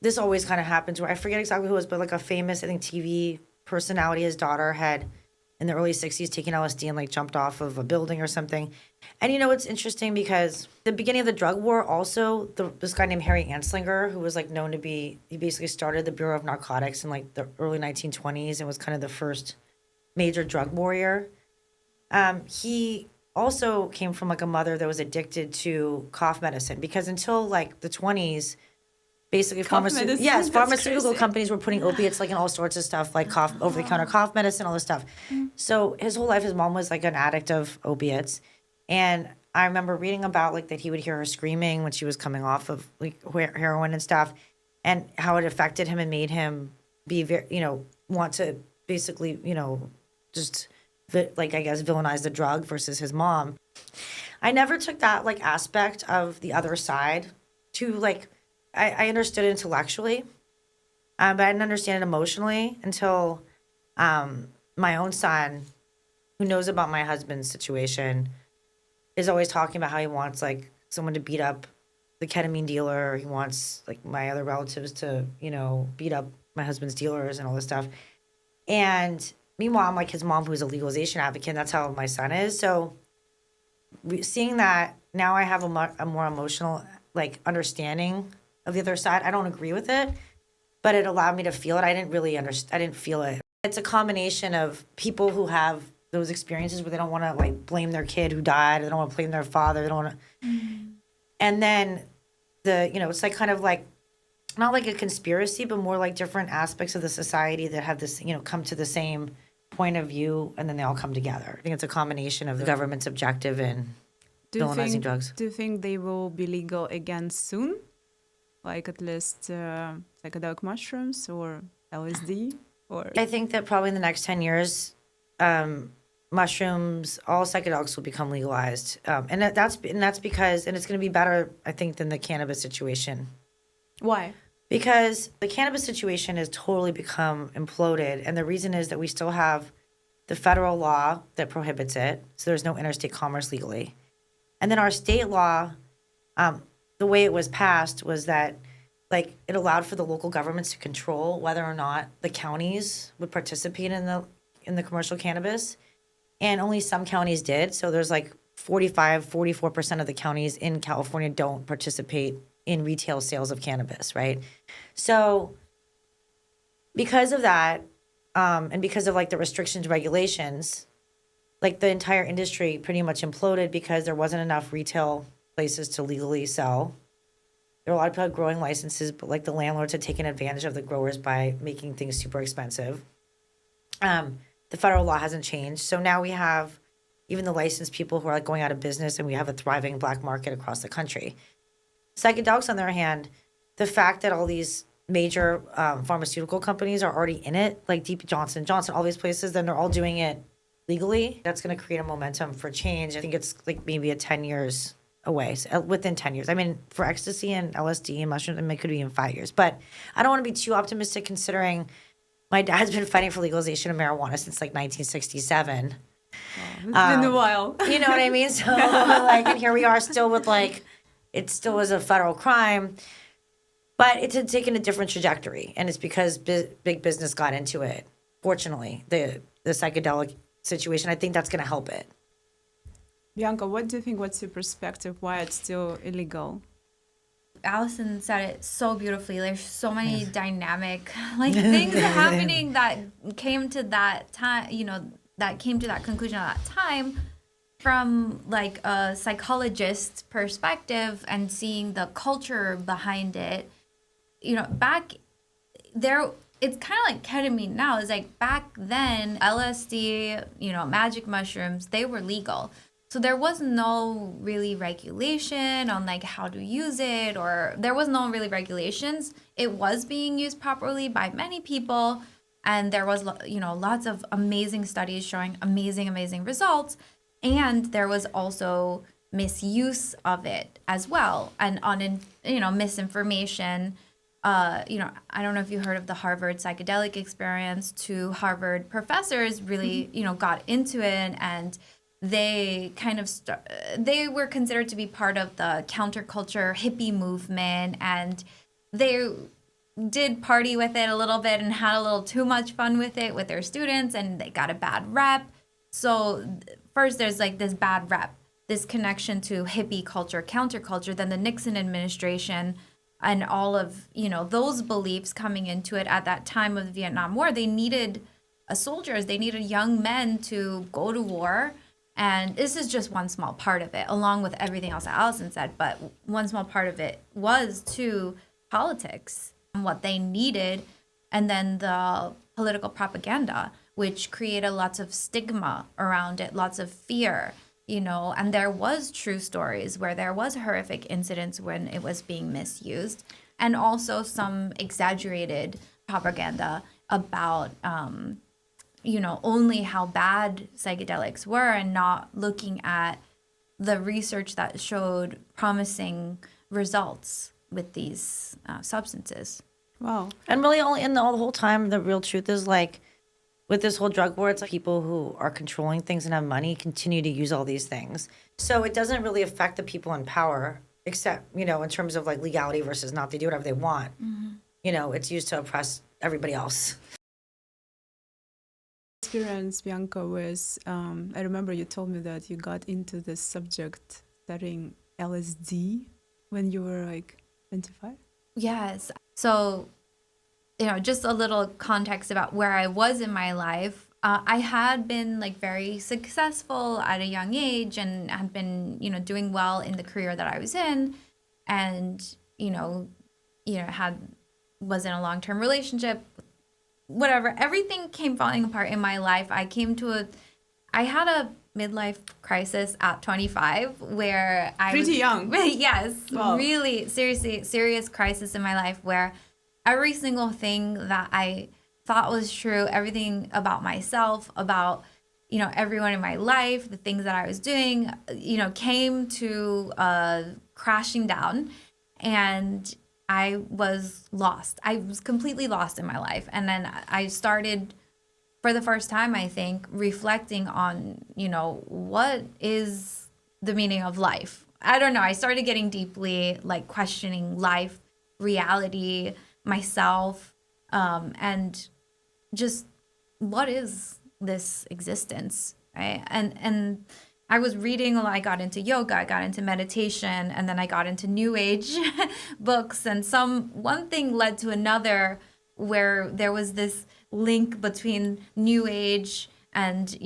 Speaker 4: This always kind of happens where I forget exactly who it was, but a famous, I think, TV personality, his daughter had in the early 60s taken LSD and jumped off of a building or something. And it's interesting because the beginning of the drug war also, this guy named Harry Anslinger, who was known to be, he basically started the Bureau of Narcotics in the early 1920s and was kind of the first major drug warrior. He also came from a mother that was addicted to cough medicine because until the 20s, basically pharmaceutical companies were putting opiates in all sorts of stuff, cough, over-the-counter cough medicine, all this stuff. So his whole life, his mom was an addict of opiates. And I remember reading about like that he would hear her screaming when she was coming off of like heroin and stuff, and how it affected him and made him be very, want to basically, just like I guess villainize the drug versus his mom. I never took that like aspect of the other side to like, I understood it intellectually, but I didn't understand it emotionally until my own son, who knows about my husband's situation, is always talking about how he wants like someone to beat up the ketamine dealer. He wants like my other relatives to, beat up my husband's dealers and all this stuff. And meanwhile, I'm like his mom, who's a legalization advocate. And that's how my son is. So seeing that now, I have a more emotional like understanding of the other side. I don't agree with it, but it allowed me to feel it. I didn't really understand. I didn't feel it. It's a combination of people who have those experiences where they don't want to like blame their kid who died. They don't want to blame their father. They don't want to. Mm-hmm. And then it's like kind of like, not like a conspiracy, but more like different aspects of the society that have this, come to the same point of view, and then they all come together. I think it's a combination of the government's objective and villainizing drugs.
Speaker 2: Do you think they will be legal again soon? Like at least psychedelic mushrooms or LSD? Or
Speaker 4: I think that probably in the next 10 years, mushrooms, all psychedelics will become legalized. And that's because, and it's going to be better, I think, than the cannabis situation.
Speaker 2: Why?
Speaker 4: Because the cannabis situation has totally become imploded. And the reason is that we still have the federal law that prohibits it. So there's no interstate commerce legally. And then our state law, the way it was passed was that like it allowed for the local governments to control whether or not the counties would participate in the commercial cannabis. And only some counties did. So there's like 44% of the counties in California don't participate in retail sales of cannabis, right? So because of that, and because of like the restrictions, regulations, like the entire industry pretty much imploded because there wasn't enough retail places to legally sell. There were a lot of people growing licenses, but like the landlords had taken advantage of the growers by making things super expensive. The federal law hasn't changed. So now we have even the licensed people who are like going out of business, and we have a thriving black market across the country. Psychedelics, on the other hand, the fact that all these major pharmaceutical companies are already in it, like Johnson & Johnson, all these places, then they're all doing it legally. That's going to create a momentum for change. I think it's like maybe 10 years away, so within 10 years. I mean, for ecstasy and LSD and mushrooms, it could be in 5 years. But I don't want to be too optimistic considering my dad's been fighting for legalization of marijuana since like 1967.
Speaker 2: It's been a while.
Speaker 4: You know what I mean? So like, and here we are still with like, it still is a federal crime, but it had taken a different trajectory. And it's because big business got into it. Fortunately, the psychedelic situation, I think that's going to help it.
Speaker 2: Bianca, what do you think? What's your perspective? Why it's still illegal?
Speaker 3: Allison said it so beautifully. There's so many dynamic like things happening that came to that time, that came to that conclusion at that time from like a psychologist's perspective and seeing the culture behind it. Back there, it's kind of like ketamine now. It's like back then, LSD, magic mushrooms, they were legal. So there was no really regulation on like how to use it, or there was no really regulations. It was being used properly by many people, and there was lots of amazing studies showing amazing results, and there was also misuse of it as well, and misinformation. I don't know if you heard of the Harvard psychedelic experience. Two Harvard professors really got into it, and they kind of they were considered to be part of the counterculture hippie movement, and they did party with it a little bit and had a little too much fun with it with their students, and they got a bad rep. So first there's like this bad rep, this connection to hippie culture, counterculture, then the Nixon administration and all of those beliefs coming into it at that time of the Vietnam War. They needed soldiers, they needed young men to go to war. And this is just one small part of it, along with everything else that Allison said. But one small part of it was to politics and what they needed, and then the political propaganda, which created lots of stigma around it, lots of fear. and there was true stories where there was horrific incidents when it was being misused, and also some exaggerated propaganda about, only how bad psychedelics were, and not looking at the research that showed promising results with these substances.
Speaker 2: Wow.
Speaker 4: And really, only in the whole time, the real truth is like, with this whole drug war, it's like people who are controlling things and have money continue to use all these things. So it doesn't really affect the people in power, except, in terms of like legality versus not. They do whatever they want. It's used to oppress everybody else.
Speaker 2: Experience, Bianca, was, I remember you told me that you got into this subject studying LSD when you were like 25.
Speaker 3: Yes. So, just a little context about where I was in my life. I had been like very successful at a young age, and had been, doing well in the career that I was in, and, was in a long-term relationship, whatever. Everything came falling apart in my life. I had a midlife crisis at 25 where I
Speaker 2: Pretty young.
Speaker 3: Yes.
Speaker 2: Wow.
Speaker 3: Really serious crisis in my life where every single thing that I thought was true, everything about myself, about, everyone in my life, the things that I was doing, came to crashing down, and I was lost. I was completely lost in my life. And then I started, for the first time, I think, reflecting on, what is the meaning of life? I don't know. I started getting deeply like questioning life, reality, myself, and just what is this existence, right? And I was reading, I got into yoga, I got into meditation, and then I got into new age books, and one thing led to another, where there was this link between new age and,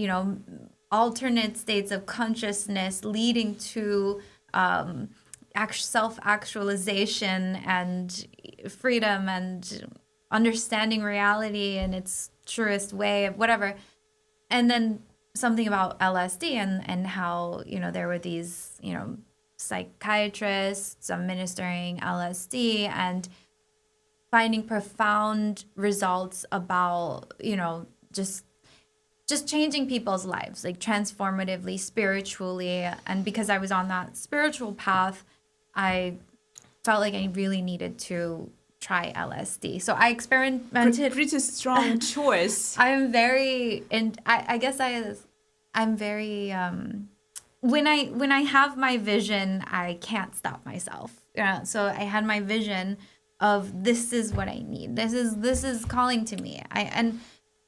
Speaker 3: alternate states of consciousness leading to self-actualization and freedom and understanding reality in its truest way, whatever. And then something about LSD and how, there were these, psychiatrists administering LSD and finding profound results about, just changing people's lives, like transformatively, spiritually. And because I was on that spiritual path, I felt like I really needed to try LSD. So I experimented.
Speaker 2: Pretty strong choice.
Speaker 3: I am very, and I guess I'm very, when I have my vision, I can't stop myself. So I had my vision of, this is what I need. This is calling to me.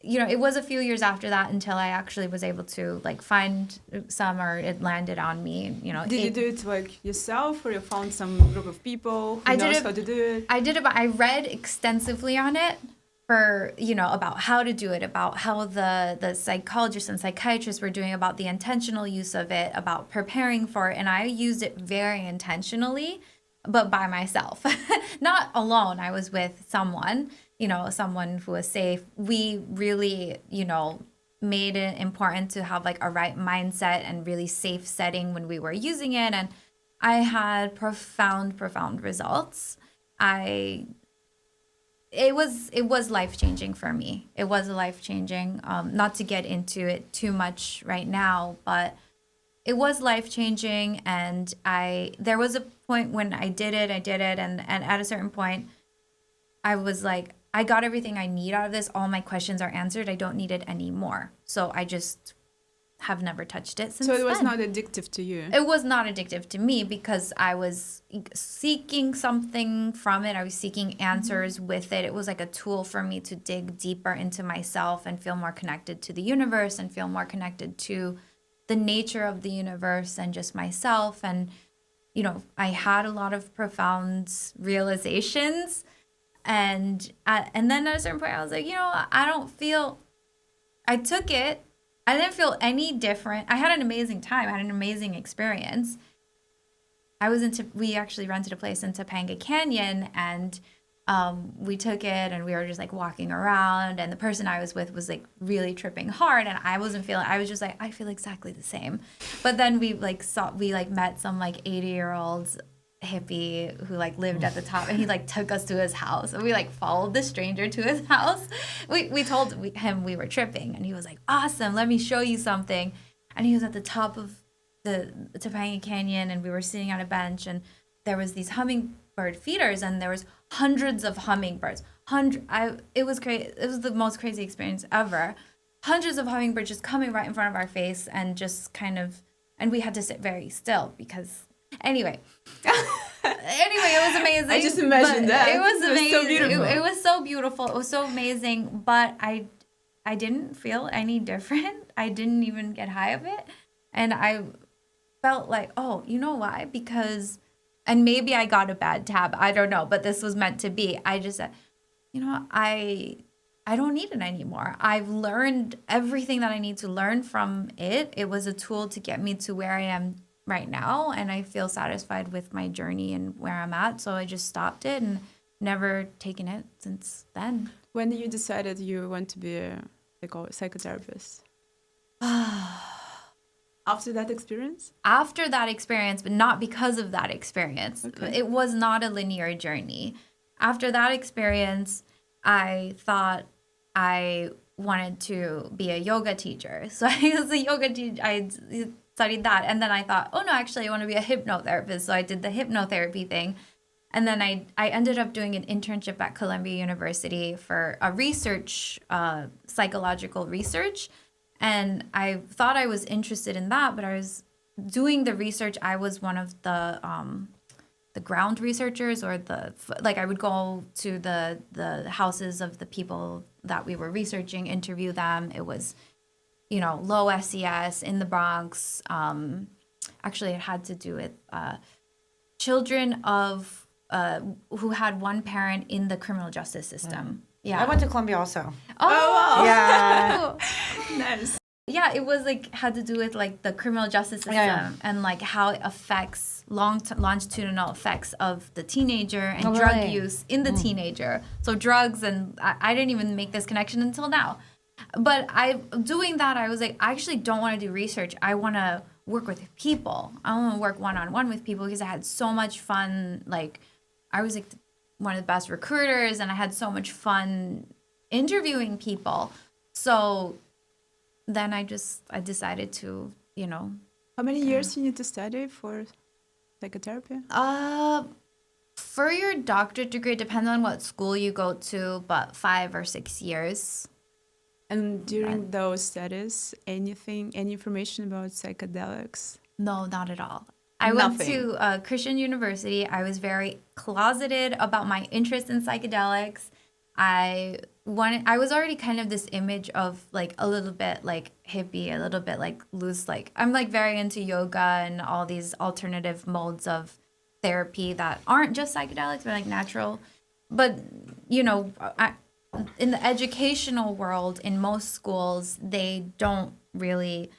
Speaker 3: It was a few years after that until I actually was able to like find some, or it landed on me.
Speaker 2: Did you do it like yourself, or you found some group of people who knows how to do it?
Speaker 3: I did it, but I read extensively on it for, about how to do it, about how the psychologists and psychiatrists were doing, about the intentional use of it, about preparing for it. And I used it very intentionally, but by myself, not alone. I was with someone, someone who was safe. We really, made it important to have like a right mindset and really safe setting when we were using it. And I had profound results. It was life-changing for me. It was life-changing, not to get into it too much right now, but it was life-changing. And there was a point when I did it, and at a certain point, I was like, I got everything I need out of this. All my questions are answered. I don't need it anymore. So I just have never touched it since then.
Speaker 2: So it was not addictive to you?
Speaker 3: It was not addictive to me because I was seeking something from it. I was seeking answers with it. It was like a tool for me to dig deeper into myself and feel more connected to the universe and feel more connected to the nature of the universe and just myself. And, I had a lot of profound realizations. And then at a certain point, I was like, I took it. I didn't feel any different. I had an amazing time. I had an amazing experience. We actually rented a place in Topanga Canyon, and we took it and we were just like walking around, and the person I was with was like really tripping hard, and I wasn't feeling. I was just like, I feel exactly the same. But then we met some like 80-year-old hippie who like lived at the top, and he like took us to his house, and we like followed the stranger to his house. We told him we were tripping, and he was like, awesome, let me show you something. And he was at the top of the Topanga Canyon, and we were sitting on a bench, and there was these hummingbird feeders, and there was hundreds of hummingbirds. It was crazy. It was the most crazy experience ever. Hundreds of hummingbirds just coming right in front of our face, and just kind of, and we had to sit very still because anyway, it was amazing.
Speaker 2: I just imagined that.
Speaker 3: It was amazing.
Speaker 2: So beautiful.
Speaker 3: It was so beautiful. It was so amazing. But I didn't feel any different. I didn't even get high of it. And I felt like, oh, you know why? Because, and maybe I got a bad tab. I don't know. But this was meant to be. I just said, you know, I don't need it anymore. I've learned everything that I need to learn from it. It was a tool to get me to where I am right now, and I feel satisfied with my journey and where I'm at. So I just stopped it and never taken it since then.
Speaker 2: When you decided you want to be a psychotherapist? After that experience?
Speaker 3: After that experience, but not because of that experience. Okay. It was not a linear journey. After that experience, I thought I wanted to be a yoga teacher. So I was a yoga teacher. I studied that, and then I thought, oh no, actually I want to be a hypnotherapist. So I did the hypnotherapy thing, and then I ended up doing an internship at Columbia University for a research, psychological research, and I thought I was interested in that, but I was doing the research. I was one of the ground researchers, or I would go to the houses of the people that we were researching, interview them. It was, low SES in the Bronx. Actually, it had to do with children of who had one parent in the criminal justice system. Yeah,
Speaker 4: I went to Columbia also.
Speaker 3: Oh, wow.
Speaker 4: Yeah.
Speaker 2: Nice.
Speaker 3: Yeah, it was had to do with the criminal justice system and how it affects longitudinal effects of the teenager and drug use in the teenager. So drugs, and I didn't even make this connection until now. But doing that, I was like, I actually don't want to do research. I want to work with people. I want to work one-on-one with people, because I had so much fun. I was one of the best recruiters, and I had so much fun interviewing people. So then I decided to,
Speaker 2: How many years you need to study for psychotherapy?
Speaker 3: For your doctorate degree, it depends on what school you go to, but 5 or 6 years.
Speaker 2: And during those studies, any information about psychedelics?
Speaker 3: No, not at all. I went to Christian University. I was very closeted about my interest in psychedelics. I was already kind of this image of a little bit hippie, a little bit loose. I'm very into yoga and all these alternative modes of therapy that aren't just psychedelics, but natural. But, in the educational world, in most schools, they don't really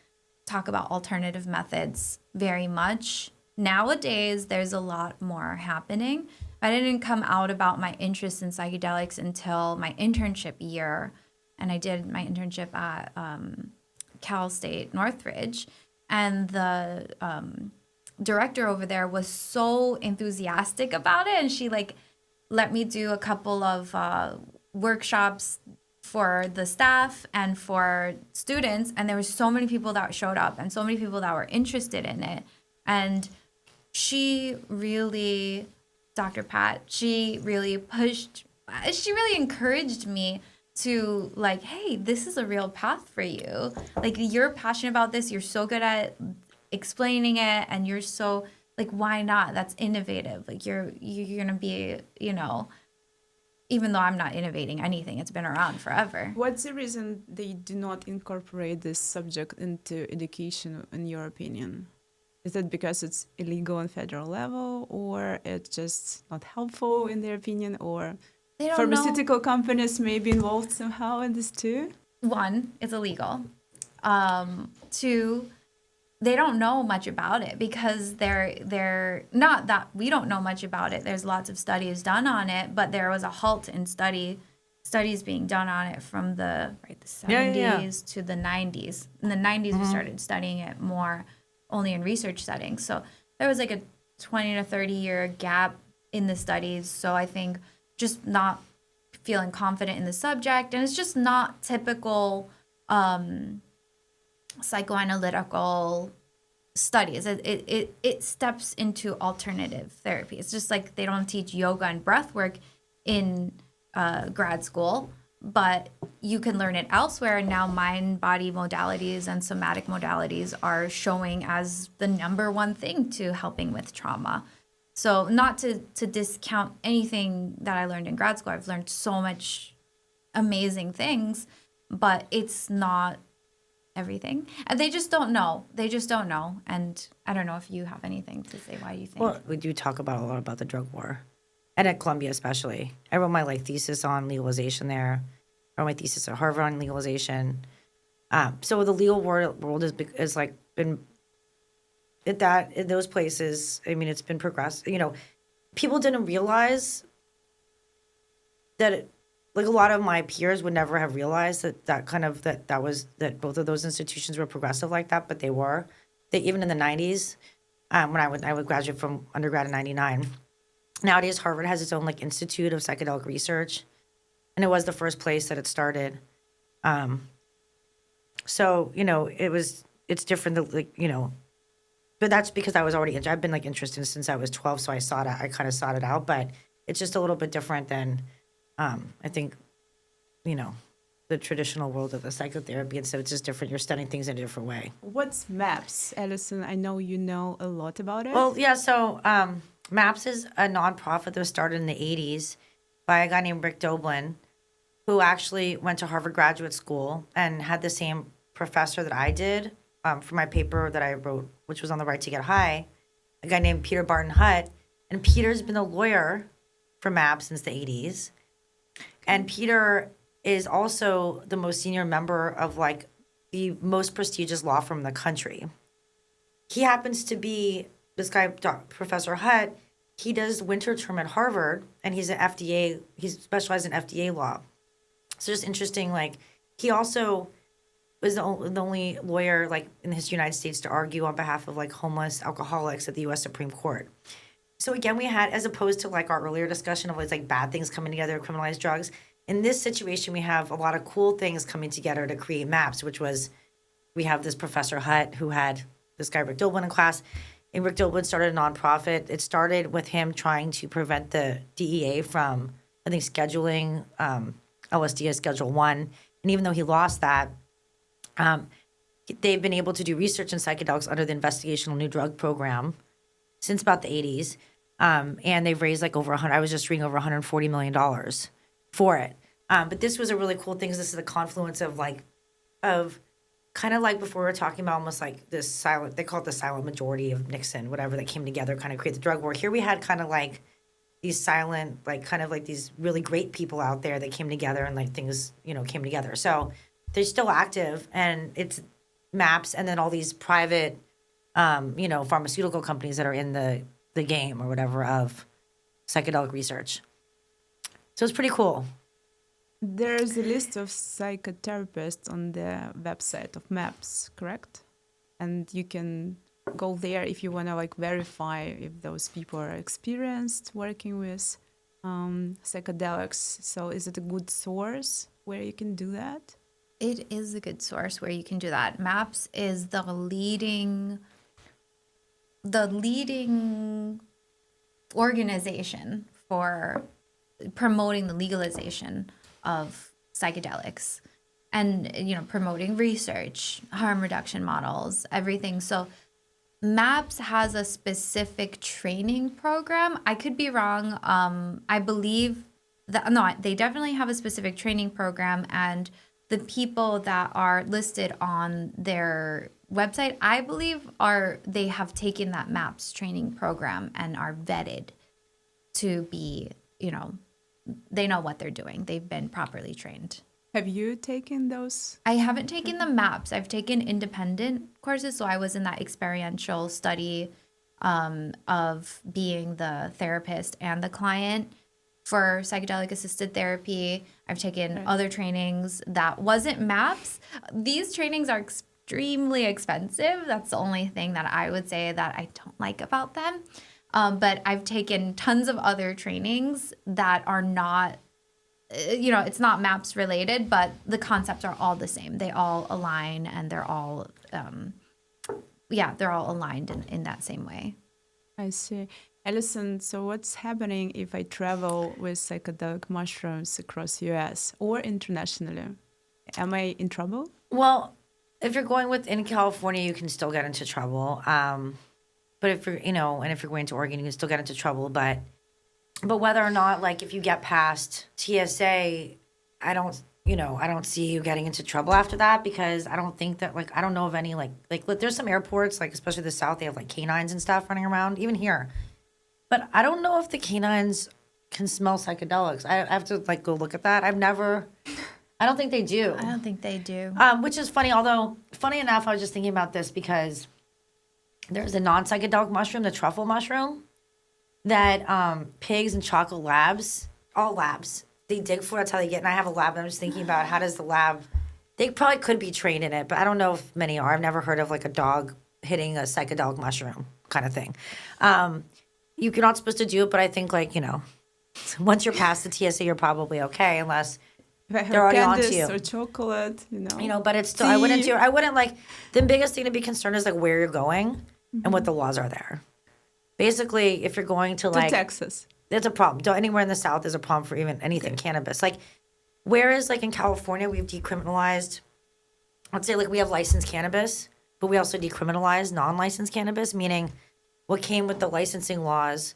Speaker 3: talk about alternative methods very much. Nowadays, there's a lot more happening. I didn't come out about my interest in psychedelics until my internship year. And I did my internship at Cal State Northridge. And the director over there was so enthusiastic about it. And she let me do a couple of workshops for the staff and for students. And there were so many people that showed up and so many people that were interested in it. And she really... Dr. Pat, she really encouraged me to hey, this is a real path for you. You're passionate about this. You're so good at explaining it, and you're so why not? That's innovative. You're gonna be, even though I'm not innovating anything, it's been around forever.
Speaker 2: What's the reason they do not incorporate this subject into education, in your opinion? Is it because it's illegal on federal level, or it's just not helpful in their opinion, or pharmaceutical companies may be involved somehow in this too?
Speaker 3: 1, it's illegal. 2, they don't know much about it because they're not that we don't know much about it. There's lots of studies done on it, but there was a halt in studies being done on it from the 70s to the 90s. In the 90s, we started studying it more only in research settings. So there was like a 20 to 30 year gap in the studies. So I think just not feeling confident in the subject, and it's just not typical psychoanalytical studies. It steps into alternative therapy. It's just like they don't teach yoga and breath work in grad school, but you can learn it elsewhere. And now mind-body modalities and somatic modalities are showing as the number one thing to helping with trauma. So not to discount anything that I learned in grad school. I've learned so much amazing things, but it's not everything. And they just don't know. And I don't know if you have anything to say why you think.
Speaker 4: Well, we do talk about a lot about the drug war. And at Columbia especially. I wrote my thesis on legalization there. I wrote my thesis at Harvard on legalization. So the legal world is been in those places. I mean, it's been progressed. People didn't realize that a lot of my peers would never have realized that both of those institutions were progressive like that, but they were. Even in the 90s, when I would graduate from undergrad in 99. Nowadays, Harvard has its own Institute of Psychedelic Research, and it was the first place that it started. So it's different. But that's because I was already I've been interested since I was 12, so I kind of sought it out. But it's just a little bit different than I think the traditional world of the psychotherapy, and so it's just different. You're studying things in a different way.
Speaker 2: What's MAPS, Alison? I know you know a lot about it.
Speaker 4: Well, yeah. So MAPS is a nonprofit that was started in the 80s by a guy named Rick Doblin, who actually went to Harvard Graduate School and had the same professor that I did for my paper that I wrote, which was on the right to get high, a guy named Peter Barton Hutt. And Peter's been a lawyer for MAPS since the 80s. And Peter is also the most senior member of the most prestigious law firm in the country. He happens to be this guy, Professor Hutt. He does winter term at Harvard, and he's specialized in FDA law. So just interesting, he also was the only lawyer in the history of the United States to argue on behalf of homeless alcoholics at the U.S. Supreme Court. So again, we had, as opposed to our earlier discussion of bad things coming together to criminalize drugs, in this situation we have a lot of cool things coming together to create MAPS, which was, we have this Professor Hutt who had this guy Rick Doblin in class, and Rick Doblin started a nonprofit. It started with him trying to prevent the DEA from, I think, scheduling LSD as Schedule 1. And even though he lost that, they've been able to do research in psychedelics under the Investigational New Drug Program since about the 80s. And they've raised I was just reading over $140 million for it. But this was a really cool thing, because this is a confluence of kind of before we were talking about almost this silent, they call it the silent majority of Nixon, whatever, that came together, kind of create the drug war. Here we had kind of these silent, these really great people out there that came together, and things, came together. So they're still active, and it's MAPS, and then all these private, pharmaceutical companies that are in the game or whatever of psychedelic research. So it's pretty cool.
Speaker 2: There's a list of psychotherapists on the website of MAPS, correct? And you can go there if you want to verify if those people are experienced working with psychedelics. So is it a good source where you can do that?
Speaker 3: It is a good source where you can do that. MAPS is the leading organization for promoting the legalization of psychedelics and promoting research, harm reduction models, everything. So MAPS has a specific training program. I could be wrong. I believe that they definitely have a specific training program, and the people that are listed on their website, I believe, they have taken that MAPS training program and are vetted to be, they know what they're doing. They've been properly trained.
Speaker 2: Have you taken those?
Speaker 3: I haven't taken the MAPS. I've taken independent courses. So I was in that experiential study of being the therapist and the client for psychedelic assisted therapy. I've taken other trainings that wasn't MAPS. These trainings are extremely expensive. That's the only thing that I would say that I don't like about them. But I've taken tons of other trainings that are not, it's not MAPS related, but the concepts are all the same. They all align and they're all, they're all aligned in that same way.
Speaker 2: I see. Alison, so what's happening if I travel with psychedelic mushrooms across US or internationally? Am I in trouble?
Speaker 4: Well, if you're going in California, you can still get into trouble. But if you're, and if you're going to Oregon, you can still get into trouble. But whether or not, like, if you get past TSA, I don't see you getting into trouble after that, because I don't think that, I don't know of any, there's some airports, especially the South, they have, canines and stuff running around, even here. But I don't know if the canines can smell psychedelics. I have to, go look at that. I don't think they do.
Speaker 3: I don't think they do.
Speaker 4: Which is funny, although, funny enough, I was just thinking about this because there's a non-psychedelic mushroom, the truffle mushroom, that pigs and chocolate labs, all labs, they dig for. That's how they get. And I have a lab. And I'm just thinking about how does the lab, they probably could be trained in it, but I don't know if many are. I've never heard of a dog hitting a psychedelic mushroom kind of thing. You're not supposed to do it, but I think once you're past the TSA, you're probably okay, unless they're already onto you.
Speaker 2: Or chocolate,
Speaker 4: But it's still, I wouldn't the biggest thing to be concerned is where you're going and what the laws are there. Basically, if you're going to
Speaker 2: Texas,
Speaker 4: it's a problem. Anywhere in the South is a problem for even anything cannabis. Whereas in California, we've decriminalized, let's say we have licensed cannabis, but we also decriminalized non-licensed cannabis, meaning what came with the licensing laws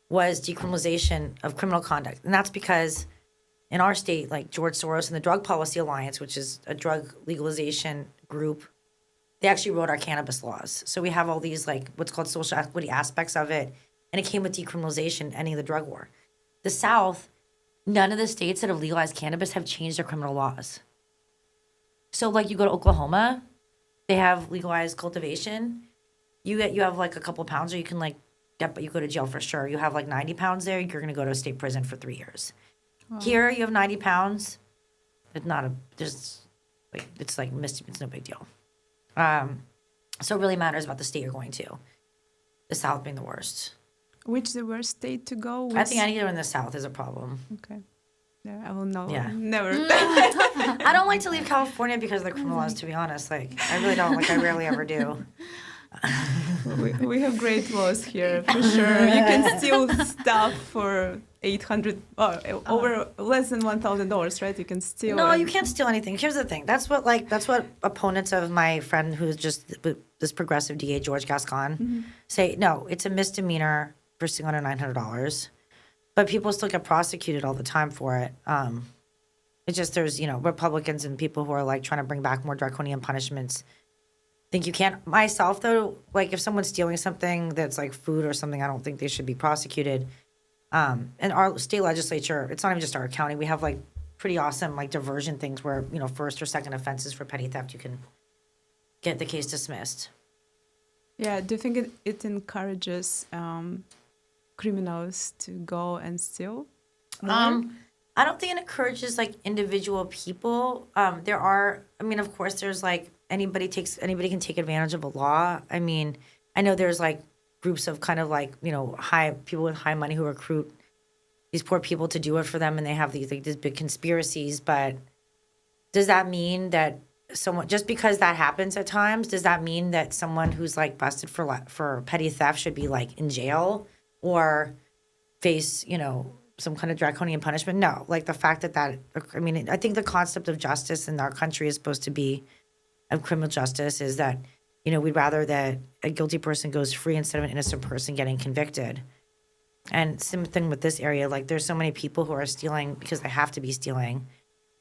Speaker 4: was decriminalization of criminal conduct. And that's because in our state, George Soros and the Drug Policy Alliance, which is a drug legalization group, they actually wrote our cannabis laws. So we have all these what's called social equity aspects of it. And it came with decriminalization, ending the drug war. The South, none of the states that have legalized cannabis have changed their criminal laws. So you go to Oklahoma, they have legalized cultivation. You have a couple of pounds, or you can but you go to jail for sure. You have 90 pounds there, you're going to go to a state prison for 3 years. Wow. Here, you have 90 pounds. It's not it's no big deal. So it really matters about the state you're going to. The South being the worst.
Speaker 2: Which is the worst state to go with?
Speaker 4: I think anywhere in the South is a problem.
Speaker 2: Okay. Yeah, I will know.
Speaker 4: Yeah.
Speaker 2: Never.
Speaker 4: I don't like to leave California because of the criminal laws, to be honest. I really don't. I rarely ever do.
Speaker 2: we have great laws here, for sure. You can steal stuff for $800 over less than $1,000, right? You can steal.
Speaker 4: No, you can't steal anything. Here's the thing. That's what opponents of my friend who's just this progressive DA, George Gascon, say. No, it's a misdemeanor for stealing under $900, but people still get prosecuted all the time for it. It's just there's Republicans and people who are trying to bring back more draconian punishments. Think you can't. Myself though, if someone's stealing something that's food or something, I don't think they should be prosecuted. And our state legislature, it's not even just our county. We have pretty awesome diversion things where first or second offenses for petty theft, you can get the case dismissed.
Speaker 2: Yeah, do you think it encourages criminals to go and steal more?
Speaker 4: I don't think it encourages individual people. There are, of course, there's anybody can take advantage of a law. I know there's groups of kind of high people with high money who recruit these poor people to do it for them, and they have these big conspiracies. But does that mean that someone, just because that happens at times, does that mean that someone who's busted for petty theft should be in jail or face some kind of draconian punishment? No, the fact that I think the concept of justice in our country is supposed to be, of criminal justice, is that we'd rather that a guilty person goes free instead of an innocent person getting convicted. And same thing with this area. There's so many people who are stealing because they have to be stealing.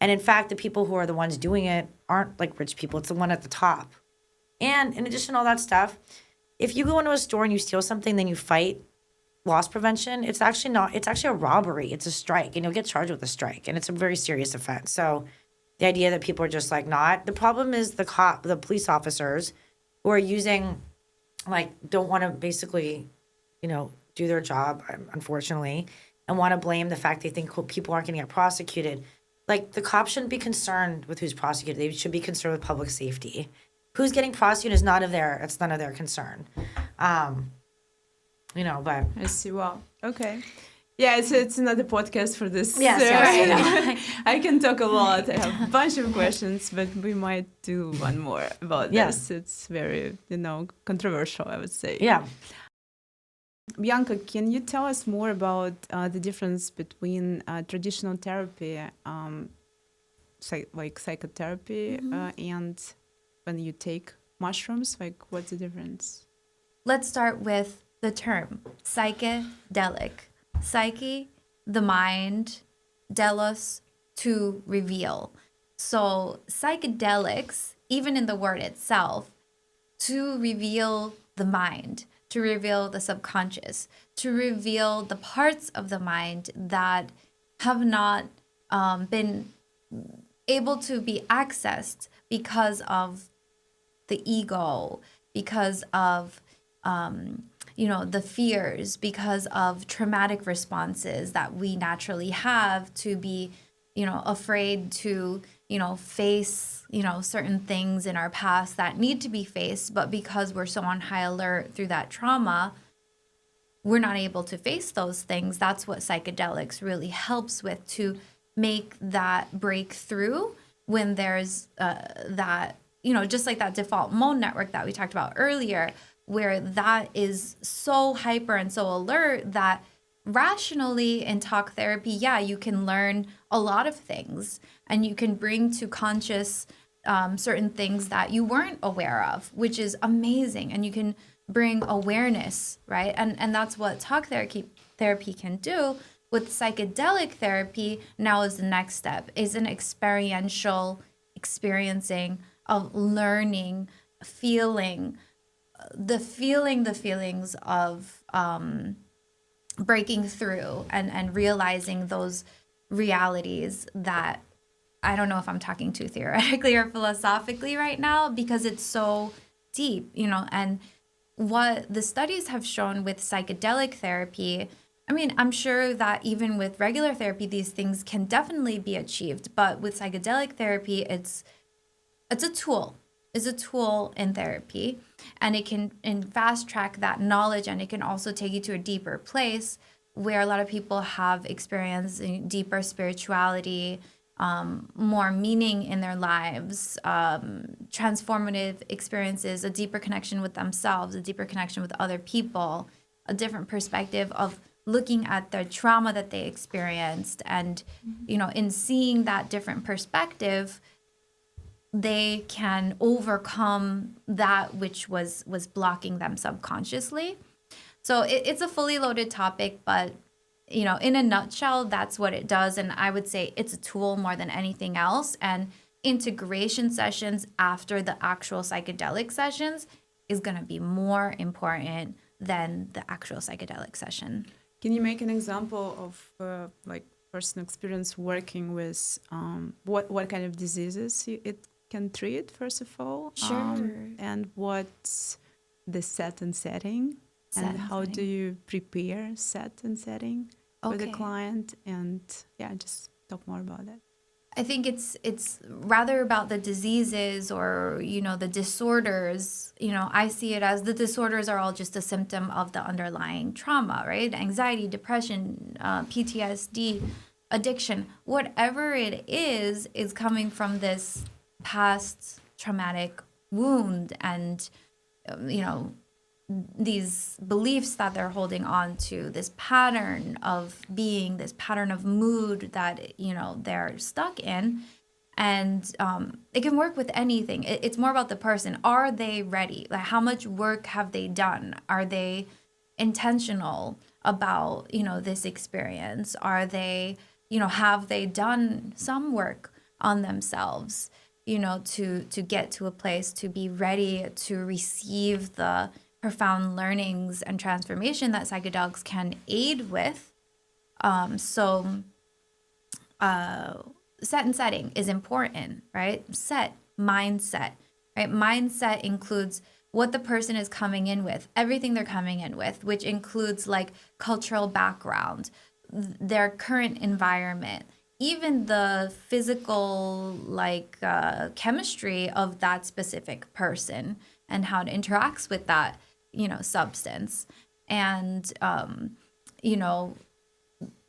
Speaker 4: And in fact, the people who are the ones doing it aren't rich people. It's the one at the top. And in addition to all that stuff, if you go into a store and you steal something, then you fight loss prevention, it's actually a robbery. It's a strike, and you'll get charged with a strike. And it's a very serious offense. So the idea that people are just like not. The problem is the police officers who are using, like, don't want to basically, do their job, unfortunately, and want to blame the fact they think people aren't going to get prosecuted. Like, the cops shouldn't be concerned with who's prosecuted. They should be concerned with public safety. Who's getting prosecuted is none of their concern. But
Speaker 2: I see. Wow. Okay. Yeah, it's another podcast for this.
Speaker 4: Yes,
Speaker 2: I can talk a lot. I have a bunch of questions, but we might do one more about this. It's very, controversial, I would say.
Speaker 4: Yeah.
Speaker 2: Bianca, can you tell us more about the difference between traditional therapy, like psychotherapy, and when you take mushrooms? Like, what's the difference?
Speaker 3: Let's start with the term psychedelic. Psyche, the mind, delos, to reveal. So psychedelics, even in the word itself, to reveal the mind, to reveal the subconscious, to reveal the parts of the mind that have not been able to be accessed because of the ego, because of the fears, because of traumatic responses that we naturally have to be, afraid to, face, certain things in our past that need to be faced. But because we're so on high alert through that trauma, we're not able to face those things. That's what psychedelics really helps with, to make that breakthrough when there's that, just like that default mode network that we talked about earlier, where that is so hyper and so alert that rationally in talk therapy, you can learn a lot of things and you can bring to conscious certain things that you weren't aware of, which is amazing. And you can bring awareness, right? And that's what talk therapy can do. With psychedelic therapy, now is the next step, is an experiential experiencing of learning, feeling the feelings of breaking through and realizing those realities that, I don't know if I'm talking too theoretically or philosophically right now, because it's so deep, and what the studies have shown with psychedelic therapy, I mean, I'm sure that even with regular therapy, these things can definitely be achieved, but with psychedelic therapy, it's a tool. Is a tool in therapy, and it can fast track that knowledge, and it can also take you to a deeper place where a lot of people have experienced deeper spirituality, more meaning in their lives, transformative experiences, a deeper connection with themselves, a deeper connection with other people, a different perspective of looking at the trauma that they experienced, and in seeing that different perspective, they can overcome that which was blocking them subconsciously. So it's a fully loaded topic, but in a nutshell, that's what it does. And I would say it's a tool more than anything else. And integration sessions after the actual psychedelic sessions is going to be more important than the actual psychedelic session.
Speaker 2: Can you make an example of personal experience working with what kind of diseases it can treat, first of all?
Speaker 3: Sure.
Speaker 2: And what's the set and setting? And how do you prepare set and setting for the client? And just talk more about that.
Speaker 3: I think it's rather about the diseases or, the disorders. I see it as the disorders are all just a symptom of the underlying trauma, right? Anxiety, depression, PTSD, addiction, whatever it is coming from this past traumatic wound and, these beliefs that they're holding on to, this pattern of being, this pattern of mood that, they're stuck in. And it can work with anything. It's more about the person. Are they ready? Like, how much work have they done? Are they intentional about, this experience? Are they, have they done some work on themselves, to get to a place to be ready to receive the profound learnings and transformation that psychedelics can aid with. So set and setting is important, right? Mindset, right? Mindset includes what the person is coming in with, everything they're coming in with, which includes like cultural background, their current environment, even the physical like chemistry of that specific person and how it interacts with that, substance. And,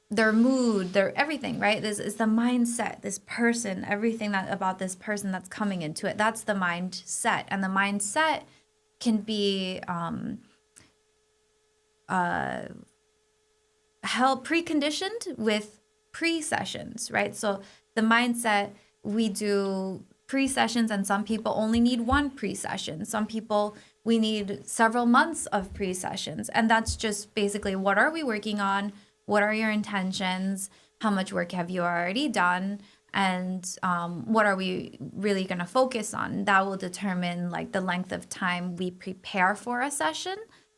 Speaker 3: their mood, their everything, right? This is the mindset, this person, everything that about this person that's coming into it. That's the mindset. And the mindset can be preconditioned with pre-sessions, right? So the mindset, we do pre-sessions, and some people only need one pre-session. Some people, we need several months of pre-sessions. And that's just basically, what are we working on? What are your intentions? How much work have you already done? And what are we really going to focus on? That will determine like the length of time we prepare for a session.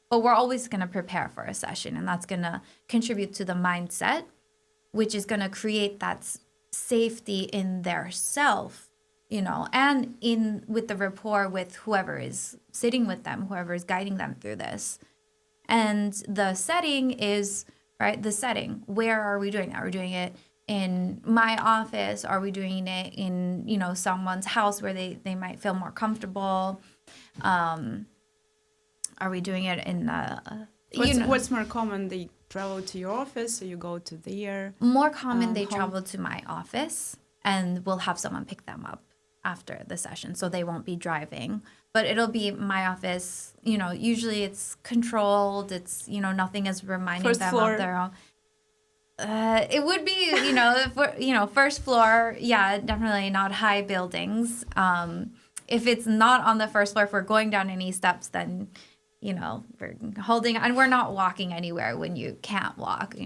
Speaker 3: But we're always going to prepare for a session, and that's going to contribute to the mindset, which is going to create that safety in their self, and in with the rapport with whoever is sitting with them, whoever is guiding them through this. And the setting is, right, the setting. Where are we doing that? Are we doing it in my office? Are we doing it in, someone's house where they might feel more comfortable? Are we doing it in
Speaker 2: what's more common? They travel to your office, or you go to their
Speaker 3: more common they
Speaker 2: home?
Speaker 3: travel to my office, and we'll have someone pick them up after the session, so they won't be driving. But it'll be my office, usually it's controlled, it's, nothing is reminding
Speaker 2: First
Speaker 3: them
Speaker 2: floor.
Speaker 3: of their own. It would be, first floor, yeah, definitely not high buildings. If it's not on the first floor, if we're going down any steps, then, we're holding, and we're not walking anywhere when you can't walk,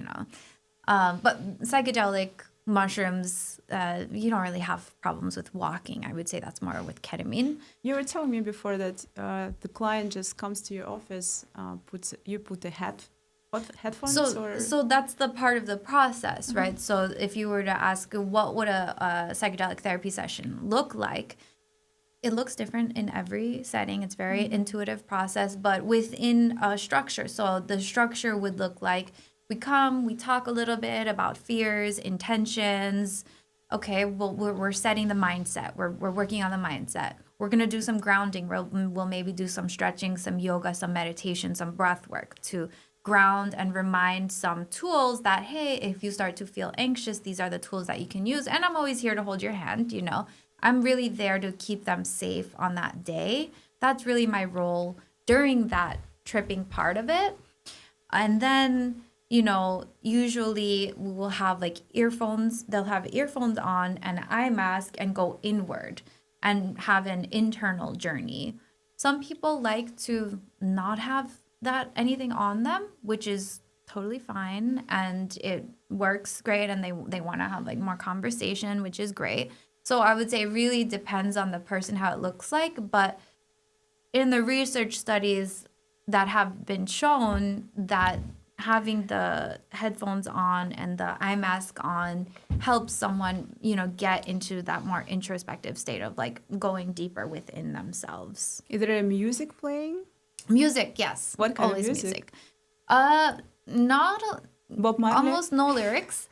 Speaker 3: But psychedelic mushrooms, you don't really have problems with walking. I would say that's more with ketamine.
Speaker 2: You were telling me before that the client just comes to your office, put the headphones,
Speaker 3: so that's the part of the process, right? So if you were to ask what would a psychedelic therapy session look like, it looks different in every setting. It's very intuitive process, but within a structure. So the structure would look like, we come, we talk a little bit about fears, intentions. Okay, well, we're setting the mindset. We're working on the mindset. We're going to do some grounding. We'll maybe do some stretching, some yoga, some meditation, some breath work to ground and remind some tools that, hey, if you start to feel anxious, these are the tools that you can use. And I'm always here to hold your hand, I'm really there to keep them safe on that day. That's really my role during that tripping part of it. And then, usually we will have like earphones. They'll have earphones on and an eye mask and go inward and have an internal journey. Some people like to not have anything on them, which is totally fine, and it works great, and they want to have like more conversation, which is great. So I would say it really depends on the person, how it looks like. But in the research studies that have been shown, that having the headphones on and the eye mask on helps someone, get into that more introspective state of like going deeper within themselves.
Speaker 2: Is there a music playing?
Speaker 3: Music, yes.
Speaker 2: What kind
Speaker 3: Always
Speaker 2: of music?
Speaker 3: Not
Speaker 2: Bob Marley?
Speaker 3: almost no lyrics.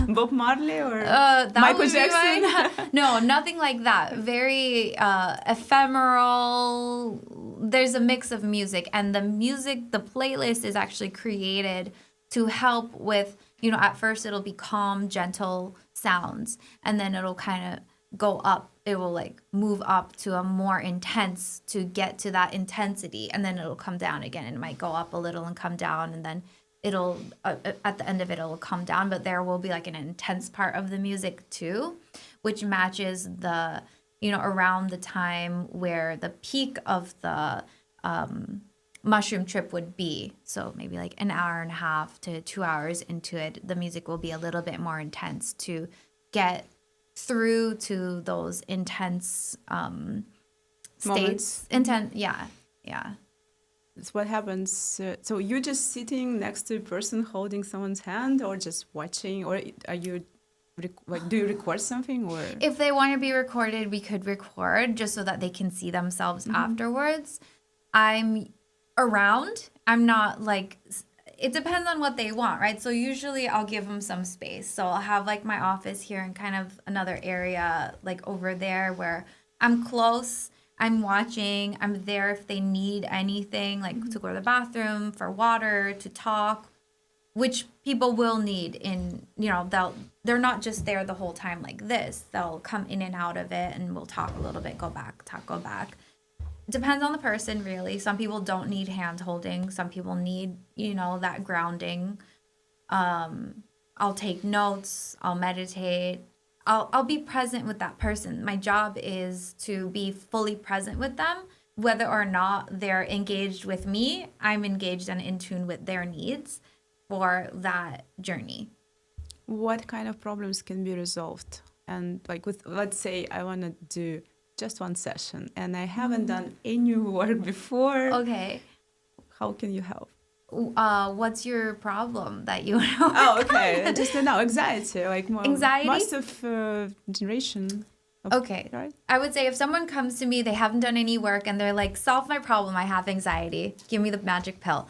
Speaker 2: Bob Marley or
Speaker 3: That
Speaker 2: Michael
Speaker 3: would be
Speaker 2: Jackson?
Speaker 3: mine. No, nothing like that. Very ephemeral. There's a mix of music, and the playlist is actually created to help with, at first it'll be calm, gentle sounds, and then it'll kind of go up. It will like move up to a more intense to get to that intensity, and then it'll come down again. It might go up a little and come down, and then it'll at the end of it, it'll come down. But there will be like an intense part of the music too, which matches the, around the time where the peak of the mushroom trip would be. So maybe like an hour and a half to 2 hours into it, the music will be a little bit more intense to get through to those intense states. Yeah.
Speaker 2: That's what happens. So you're just sitting next to a person holding someone's hand, or just watching, or are you do you record something or?
Speaker 3: If they want to be recorded, we could record just so that they can see themselves afterwards. I'm around. I'm not like, it depends on what they want, right? So usually I'll give them some space. So I'll have like my office here and kind of another area like over there where I'm close. I'm watching. I'm there if they need anything, like to go to the bathroom, for water, to talk, which people will need in, they're not just there the whole time like this. They'll come in and out of it and we'll talk a little bit, go back, talk, go back. It depends on the person, really. Some people don't need hand holding. Some people need, that grounding. I'll take notes. I'll meditate. I'll be present with that person. My job is to be fully present with them, whether or not they're engaged with me. I'm engaged and in tune with their needs for that journey.
Speaker 2: What kind of problems can be resolved? And like let's say I want to do just one session and I haven't done any work before.
Speaker 3: Okay.
Speaker 2: How can you help?
Speaker 3: What's your problem that you want to work
Speaker 2: okay.
Speaker 3: on?
Speaker 2: Just anxiety, like more,
Speaker 3: Anxiety?
Speaker 2: most of generation.
Speaker 3: Okay.
Speaker 2: Right?
Speaker 3: I would say if someone comes to me, they haven't done any work and they're like, solve my problem, I have anxiety. Give me the magic pill.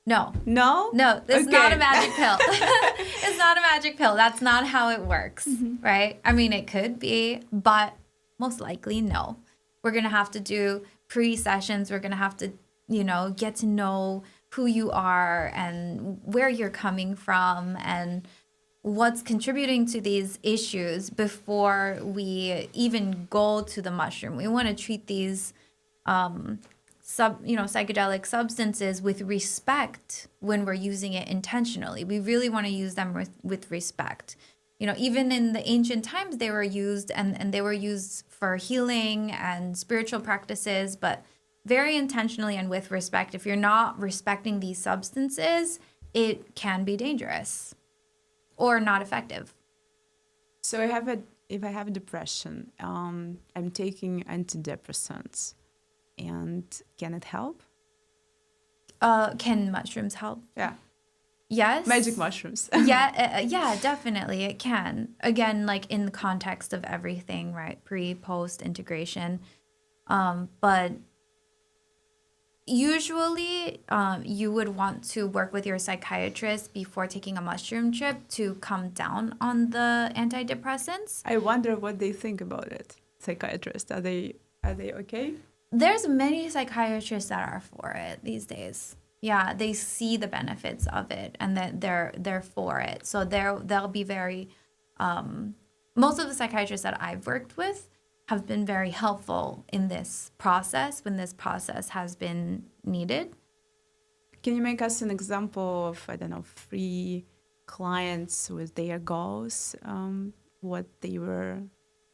Speaker 3: No.
Speaker 2: No?
Speaker 3: No, it's not a magic pill. It's not a magic pill. That's not how it works, right? I mean, it could be, but most likely no. We're going to have to do pre-sessions. We're going to have to, get to know who you are and where you're coming from and what's contributing to these issues before we even go to the mushroom. We want to treat these psychedelic substances with respect when we're using it intentionally. We really want to use them with respect. Even in the ancient times, they were used and they were used for healing and spiritual practices, but very intentionally and with respect. If you're not respecting these substances, it can be dangerous or not effective.
Speaker 2: So if I have depression, I'm taking antidepressants, and can it help?
Speaker 3: Can mushrooms help?
Speaker 2: Yeah.
Speaker 3: Yes.
Speaker 2: Magic mushrooms.
Speaker 3: Yeah, definitely it can. Again, like in the context of everything, right? Pre-post integration. But usually you would want to work with your psychiatrist before taking a mushroom trip to come down on the antidepressants.
Speaker 2: I wonder what they think about it. Psychiatrists, are they okay?
Speaker 3: There's many psychiatrists that are for it these days. Yeah, they see the benefits of it and that they're for it. So they'll be very most of the psychiatrists that I've worked with have been very helpful in this process when this process has been needed.
Speaker 2: Can you make us an example of, 3 clients with their goals, what they were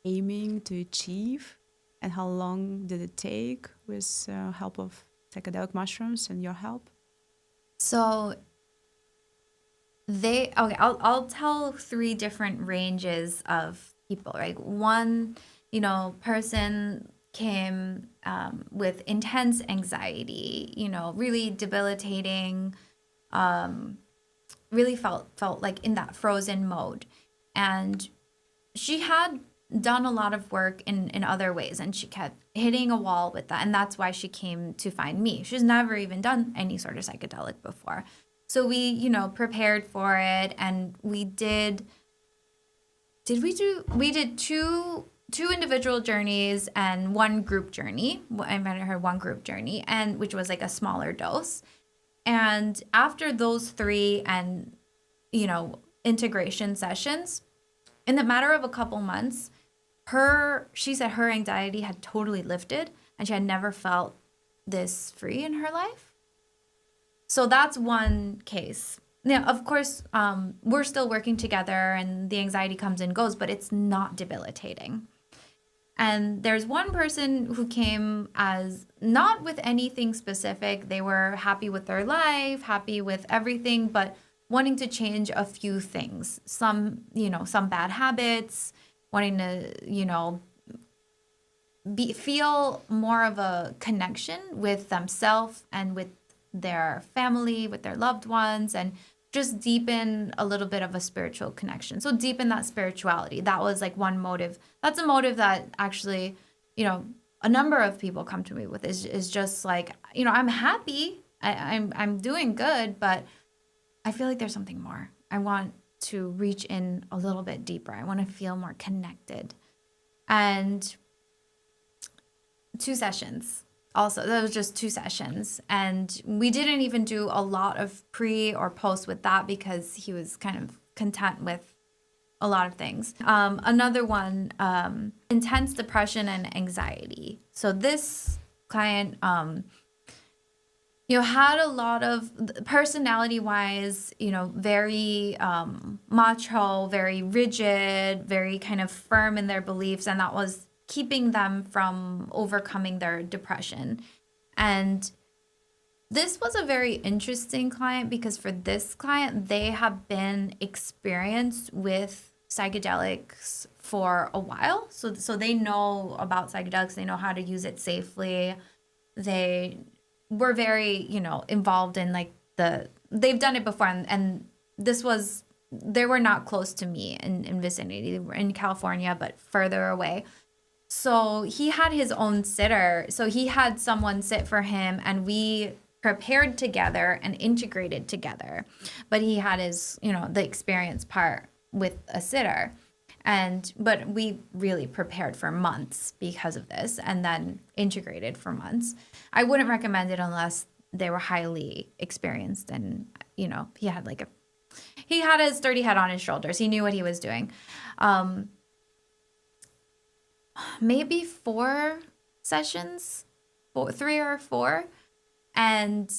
Speaker 2: aiming to achieve, and how long did it take with help of psychedelic mushrooms and your help?
Speaker 3: So I'll tell 3 different ranges of people, right? One, person came with intense anxiety, really debilitating, really felt like in that frozen mode. And she had done a lot of work in other ways, and she kept hitting a wall with that. And that's why she came to find me. She's never even done any sort of psychedelic before. So we, prepared for it, and we did two individual journeys and one group journey. I met her one group journey, and which was like a smaller dose. And after those 3 and, integration sessions, in the matter of a couple months, she said her anxiety had totally lifted and she had never felt this free in her life. So that's one case. Now, of course, we're still working together and the anxiety comes and goes, but it's not debilitating. And there's one person who came as not with anything specific. They were happy with their life, happy with everything, but wanting to change a few things. Some bad habits, wanting to, feel more of a connection with themselves and with their family, with their loved ones, and just deepen a little bit of a spiritual connection. So deepen that spirituality. That was like one motive. That's a motive that actually, a number of people come to me with is just like, I'm happy. I'm doing good, but I feel like there's something more. I want to reach in a little bit deeper. I want to feel more connected. And 2 sessions. Also, that was just 2 sessions. And we didn't even do a lot of pre or post with that because he was kind of content with a lot of things. Another one, intense depression and anxiety. So this client, had a lot of personality-wise, very macho, very rigid, very kind of firm in their beliefs, and that was keeping them from overcoming their depression. And this was a very interesting client because for this client, they have been experienced with psychedelics for a while. So they know about psychedelics. They know how to use it safely. They were very, involved in they've done it before. And they were not close to me in vicinity. They were in California, but further away. So he had his own sitter. So he had someone sit for him, and we prepared together and integrated together. But he had his, the experience part with a sitter. But we really prepared for months because of this, and then integrated for months. I wouldn't recommend it unless they were highly experienced and, he had his sturdy head on his shoulders. He knew what he was doing. Maybe 4 sessions, 3 or 4. And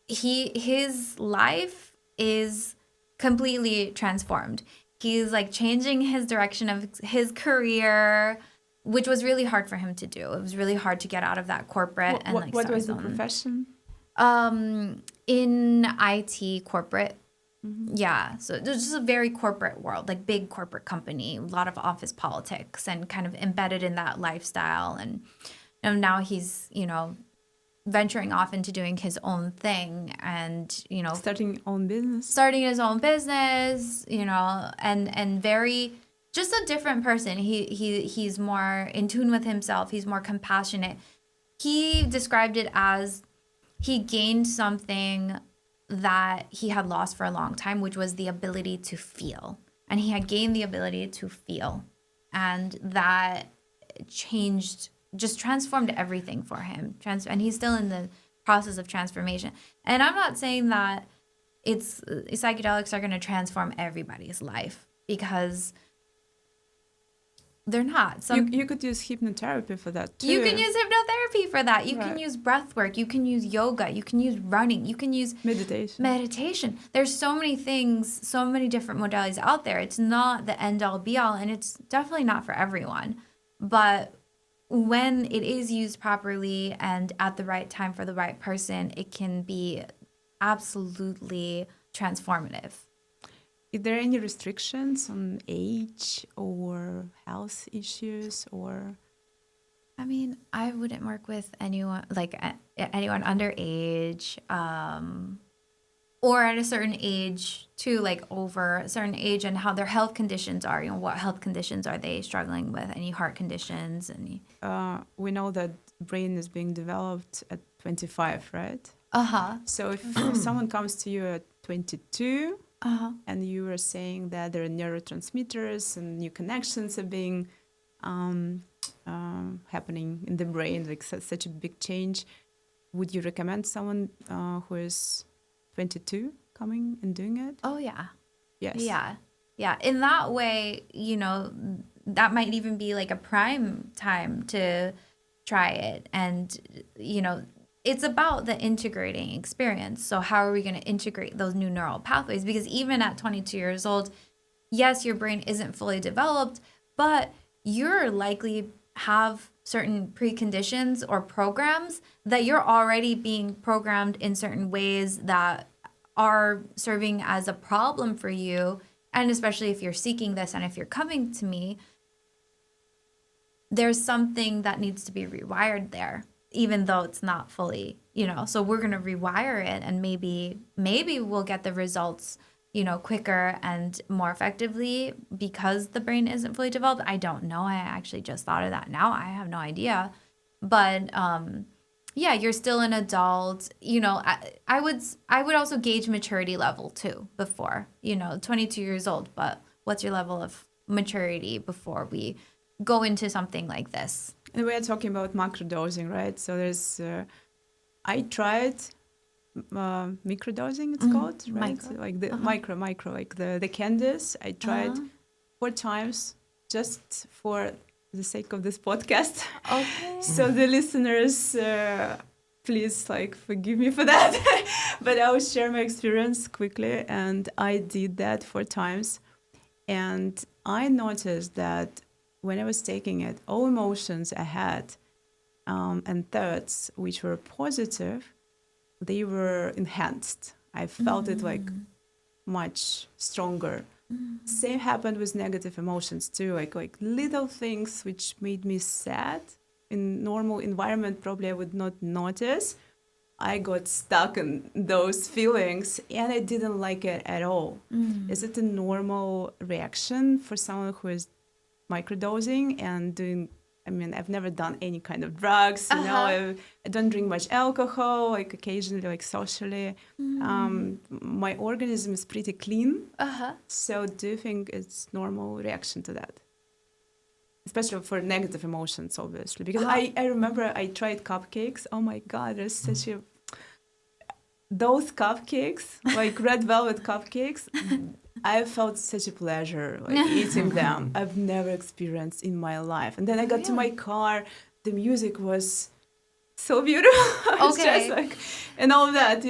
Speaker 3: his life is completely transformed. He's changing his direction of his career, which was really hard for him to do. It was really hard to get out of that corporate
Speaker 2: what was the profession?
Speaker 3: In IT corporate.
Speaker 2: Mm-hmm.
Speaker 3: Yeah, so there's just a very corporate world, big corporate company, a lot of office politics, and kind of embedded in that lifestyle. And now he's, venturing off into doing his own thing, and
Speaker 2: starting his own
Speaker 3: business, and very just a different person. He's more in tune with himself. He's more compassionate. He described it as he gained something that he had lost for a long time, which was the ability to feel. And he had gained the ability to feel. And that just transformed everything for him. And he's still in the process of transformation. And I'm not saying that psychedelics are going to transform everybody's life, because they're not.
Speaker 2: You could use hypnotherapy for that too.
Speaker 3: You can use hypnotherapy for that. You can use breath work. You can use yoga. You can use running. You can use meditation. There's so many things, so many different modalities out there. It's not the end all be all, and it's definitely not for everyone. But when it is used properly and at the right time for the right person, it can be absolutely transformative.
Speaker 2: Is there any restrictions on age or health issues or?
Speaker 3: I mean, I wouldn't work with anyone anyone underage, or at a certain age too, over a certain age, and how their health conditions are. What health conditions are they struggling with? Any heart conditions?
Speaker 2: We know that brain is being developed at 25, right? So if someone comes to you at 22. And you were saying that there are neurotransmitters and new connections are being happening in the brain, such a big change. Would you recommend someone who is 22 coming and doing it?
Speaker 3: Oh, yeah.
Speaker 2: Yes.
Speaker 3: Yeah. In that way, that might even be a prime time to try it. And, it's about the integrating experience. So how are we going to integrate those new neural pathways? Because even at 22 years old, yes, your brain isn't fully developed, but you're likely have certain preconditions or programs that you're already being programmed in certain ways that are serving as a problem for you. And especially if you're seeking this and if you're coming to me, there's something that needs to be rewired there. even though it's not fully, so we're going to rewire it, and maybe we'll get the results, quicker and more effectively because the brain isn't fully developed. I don't know. I actually just thought of that now. I have no idea. But yeah, you're still an adult. I would also gauge maturity level too before, 22 years old, but what's your level of maturity before we go into something like this?
Speaker 2: And we are talking about microdosing, right? So there's, I tried microdosing, it's called, right? Like the micro, like the candies. I tried 4 times just for the sake of this podcast.
Speaker 3: Okay.
Speaker 2: So the listeners, please forgive me for that. But I will share my experience quickly. And I did that 4 times. And I noticed that when I was taking it, all emotions I had and thoughts which were positive, they were enhanced. I felt it much stronger. Same happened with negative emotions too, like little things which made me sad. In normal environment, probably I would not notice. I got stuck in those feelings and I didn't like it at all. Is it a normal reaction for someone who is microdosing and doing? I mean, I've never done any kind of drugs, I don't drink much alcohol, occasionally, socially. My organism is pretty clean. So do you think it's normal reaction to that? Especially for negative emotions, obviously. Because I remember I tried cupcakes. Oh my God, there's such a... Those cupcakes, like red velvet cupcakes, I felt such a pleasure eating them. I've never experienced in my life. And then I got to my car. The music was so beautiful. It's just and all of that,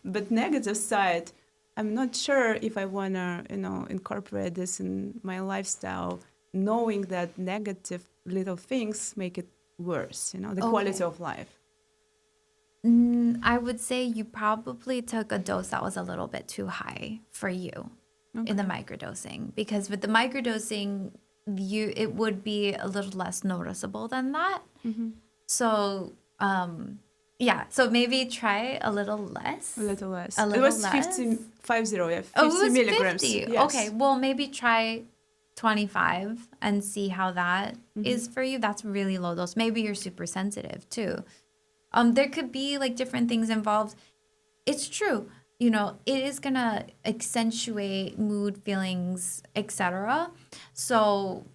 Speaker 2: But negative side, I'm not sure if I want to, incorporate this in my lifestyle, knowing that negative little things make it worse, the quality of life.
Speaker 3: I would say you probably took a dose that was a little bit too high for you. In the microdosing, because with the microdosing, it would be a little less noticeable than that. So, so maybe try a little less.
Speaker 2: A little less.
Speaker 3: A
Speaker 2: little it was
Speaker 3: less?
Speaker 2: 50
Speaker 3: it was
Speaker 2: milligrams.
Speaker 3: 50.
Speaker 2: Yes.
Speaker 3: Okay, well, maybe try 25 and see how that is for you. That's really low dose. Maybe you're super sensitive too. There could be different things involved. It's true. It is going to accentuate mood, feelings, etc. So,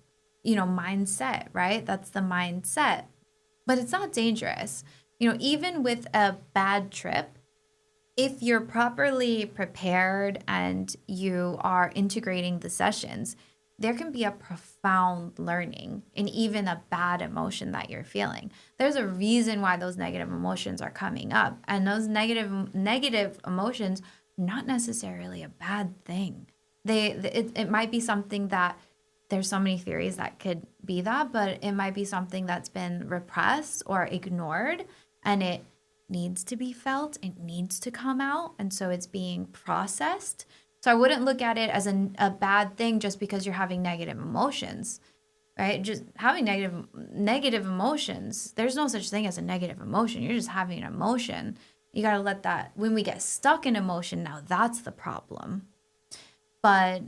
Speaker 3: mindset, right? That's the mindset. But it's not dangerous. Even with a bad trip, if you're properly prepared and you are integrating the sessions, there can be a profound learning in even a bad emotion that you're feeling. There's a reason why those negative emotions are coming up. And those negative emotions, not necessarily a bad thing. It might be something that, there's so many theories that could be that, but it might be something that's been repressed or ignored, and it needs to be felt, it needs to come out, and so it's being processed. So I wouldn't look at it as a bad thing just because you're having negative emotions, right? Just having negative emotions, there's no such thing as a negative emotion. You're just having an emotion. You got to let that, when we get stuck in emotion, now that's the problem. But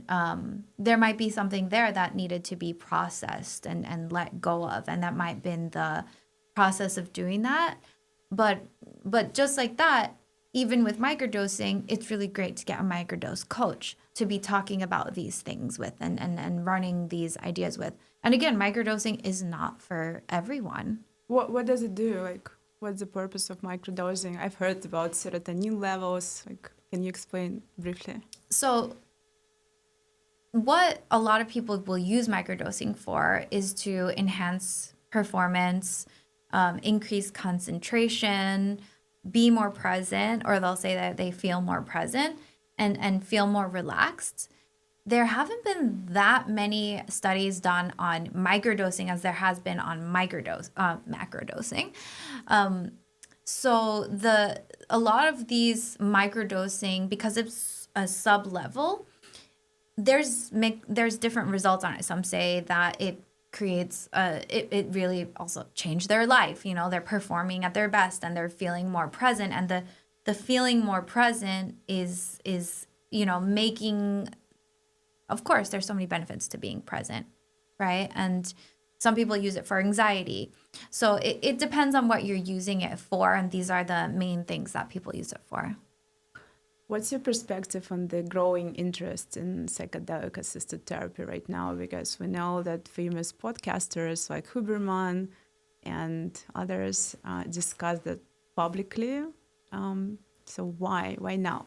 Speaker 3: there might be something there that needed to be processed and let go of. And that might have been the process of doing that. But just like that, even with microdosing, it's really great to get a microdose coach to be talking about these things with and running these ideas with. And again, microdosing is not for everyone.
Speaker 2: What does it do? What's the purpose of microdosing? I've heard about serotonin levels. Can you explain briefly?
Speaker 3: So what a lot of people will use microdosing for is to enhance performance, increase concentration, be more present, or they'll say that they feel more present and feel more relaxed. There haven't been that many studies done on microdosing as there has been on macrodosing. So a lot of these microdosing, because it's a sub-level, there's different results on it. Some say that it creates it really also changed their life. You know, they're performing at their best and they're feeling more present, and the feeling more present is you know, making, of course there's so many benefits to being present, right? And some people use it for anxiety, so it depends on what you're using it for, and these are the main things that people use it for.
Speaker 2: What's your perspective on the growing interest in psychedelic assisted therapy right now? Because we know that famous podcasters like Huberman and others discuss that publicly. So why now?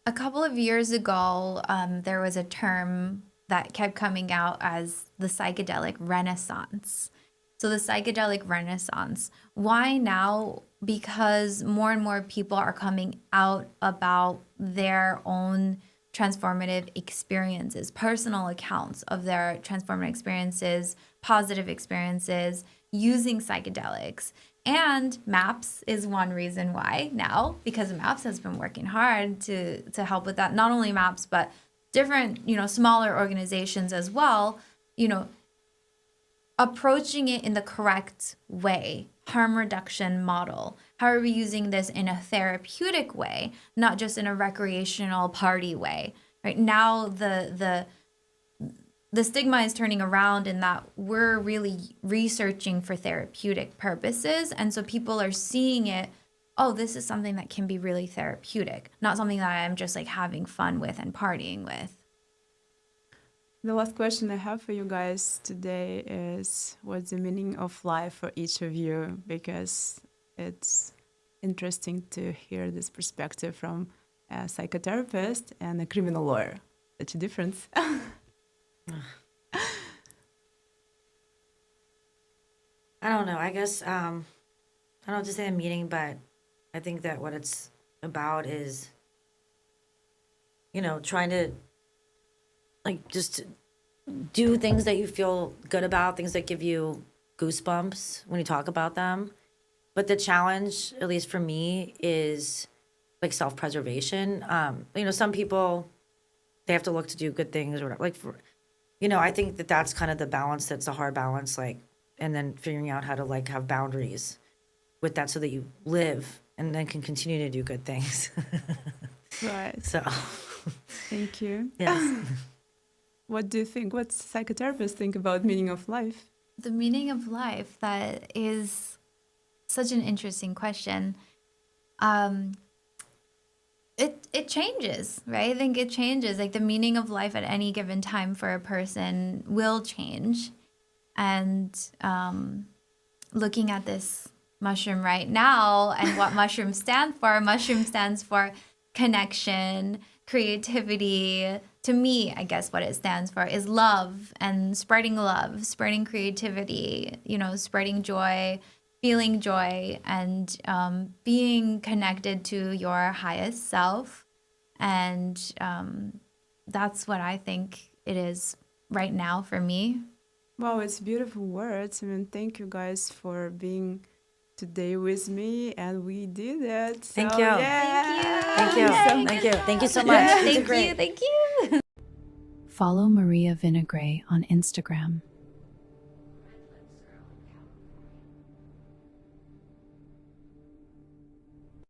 Speaker 3: A couple of years ago, there was a term that kept coming out as the psychedelic renaissance. So the psychedelic renaissance. Why now? Because more and more people are coming out about their own transformative experiences, personal accounts of their transformative experiences, positive experiences using psychedelics. And MAPS is one reason why now, because MAPS has been working hard to help with that. Not only MAPS, but different, you know, smaller organizations as well, you know, approaching it in the correct way, harm reduction model. How are we using this in a therapeutic way, not just in a recreational party way? Right now, the stigma is turning around in that we're really researching for therapeutic purposes, and so people are seeing it. Oh, this is something that can be really therapeutic, not something that I'm just like having fun with and partying with.
Speaker 2: The last question I have for you guys today is, what's the meaning of life for each of you? Because it's interesting to hear this perspective from a psychotherapist and a criminal lawyer. Such a difference.
Speaker 4: I don't know. I guess, I don't know what to say in a meeting, but I think that what it's about is, you know, trying to, like, just do things that you feel good about, things that give you goosebumps when you talk about them. But the challenge, at least for me, is like self-preservation. You know, some people, they have to look to do good things or whatever. Like, you know, I think that that's kind of the balance. That's a hard balance, like, and then figuring out how to like have boundaries with that so that you live and then can continue to do good things.
Speaker 2: Right.
Speaker 4: So.
Speaker 2: Thank you.
Speaker 4: Yes.
Speaker 3: What do you think? What's psychotherapists think about meaning of life? The meaning of life, that is such an interesting question. It changes, right? I think it changes. Like the meaning of life at any given time for a person will change. And looking at this mushroom right now and what mushroom stands for connection, creativity. To me, I guess what it stands for is love, spreading creativity, you know, spreading joy, feeling joy, and being connected to your highest self. And that's what I think it is right now for me. Wow, it's beautiful words. I mean, thank you guys for being today with me, and we did it.
Speaker 4: Thank
Speaker 3: So,
Speaker 4: you.
Speaker 3: yeah.
Speaker 4: Thank you. Thank you. Thank you so much.
Speaker 3: Yeah. Thank you.
Speaker 1: Follow Maria Vinogray on Instagram.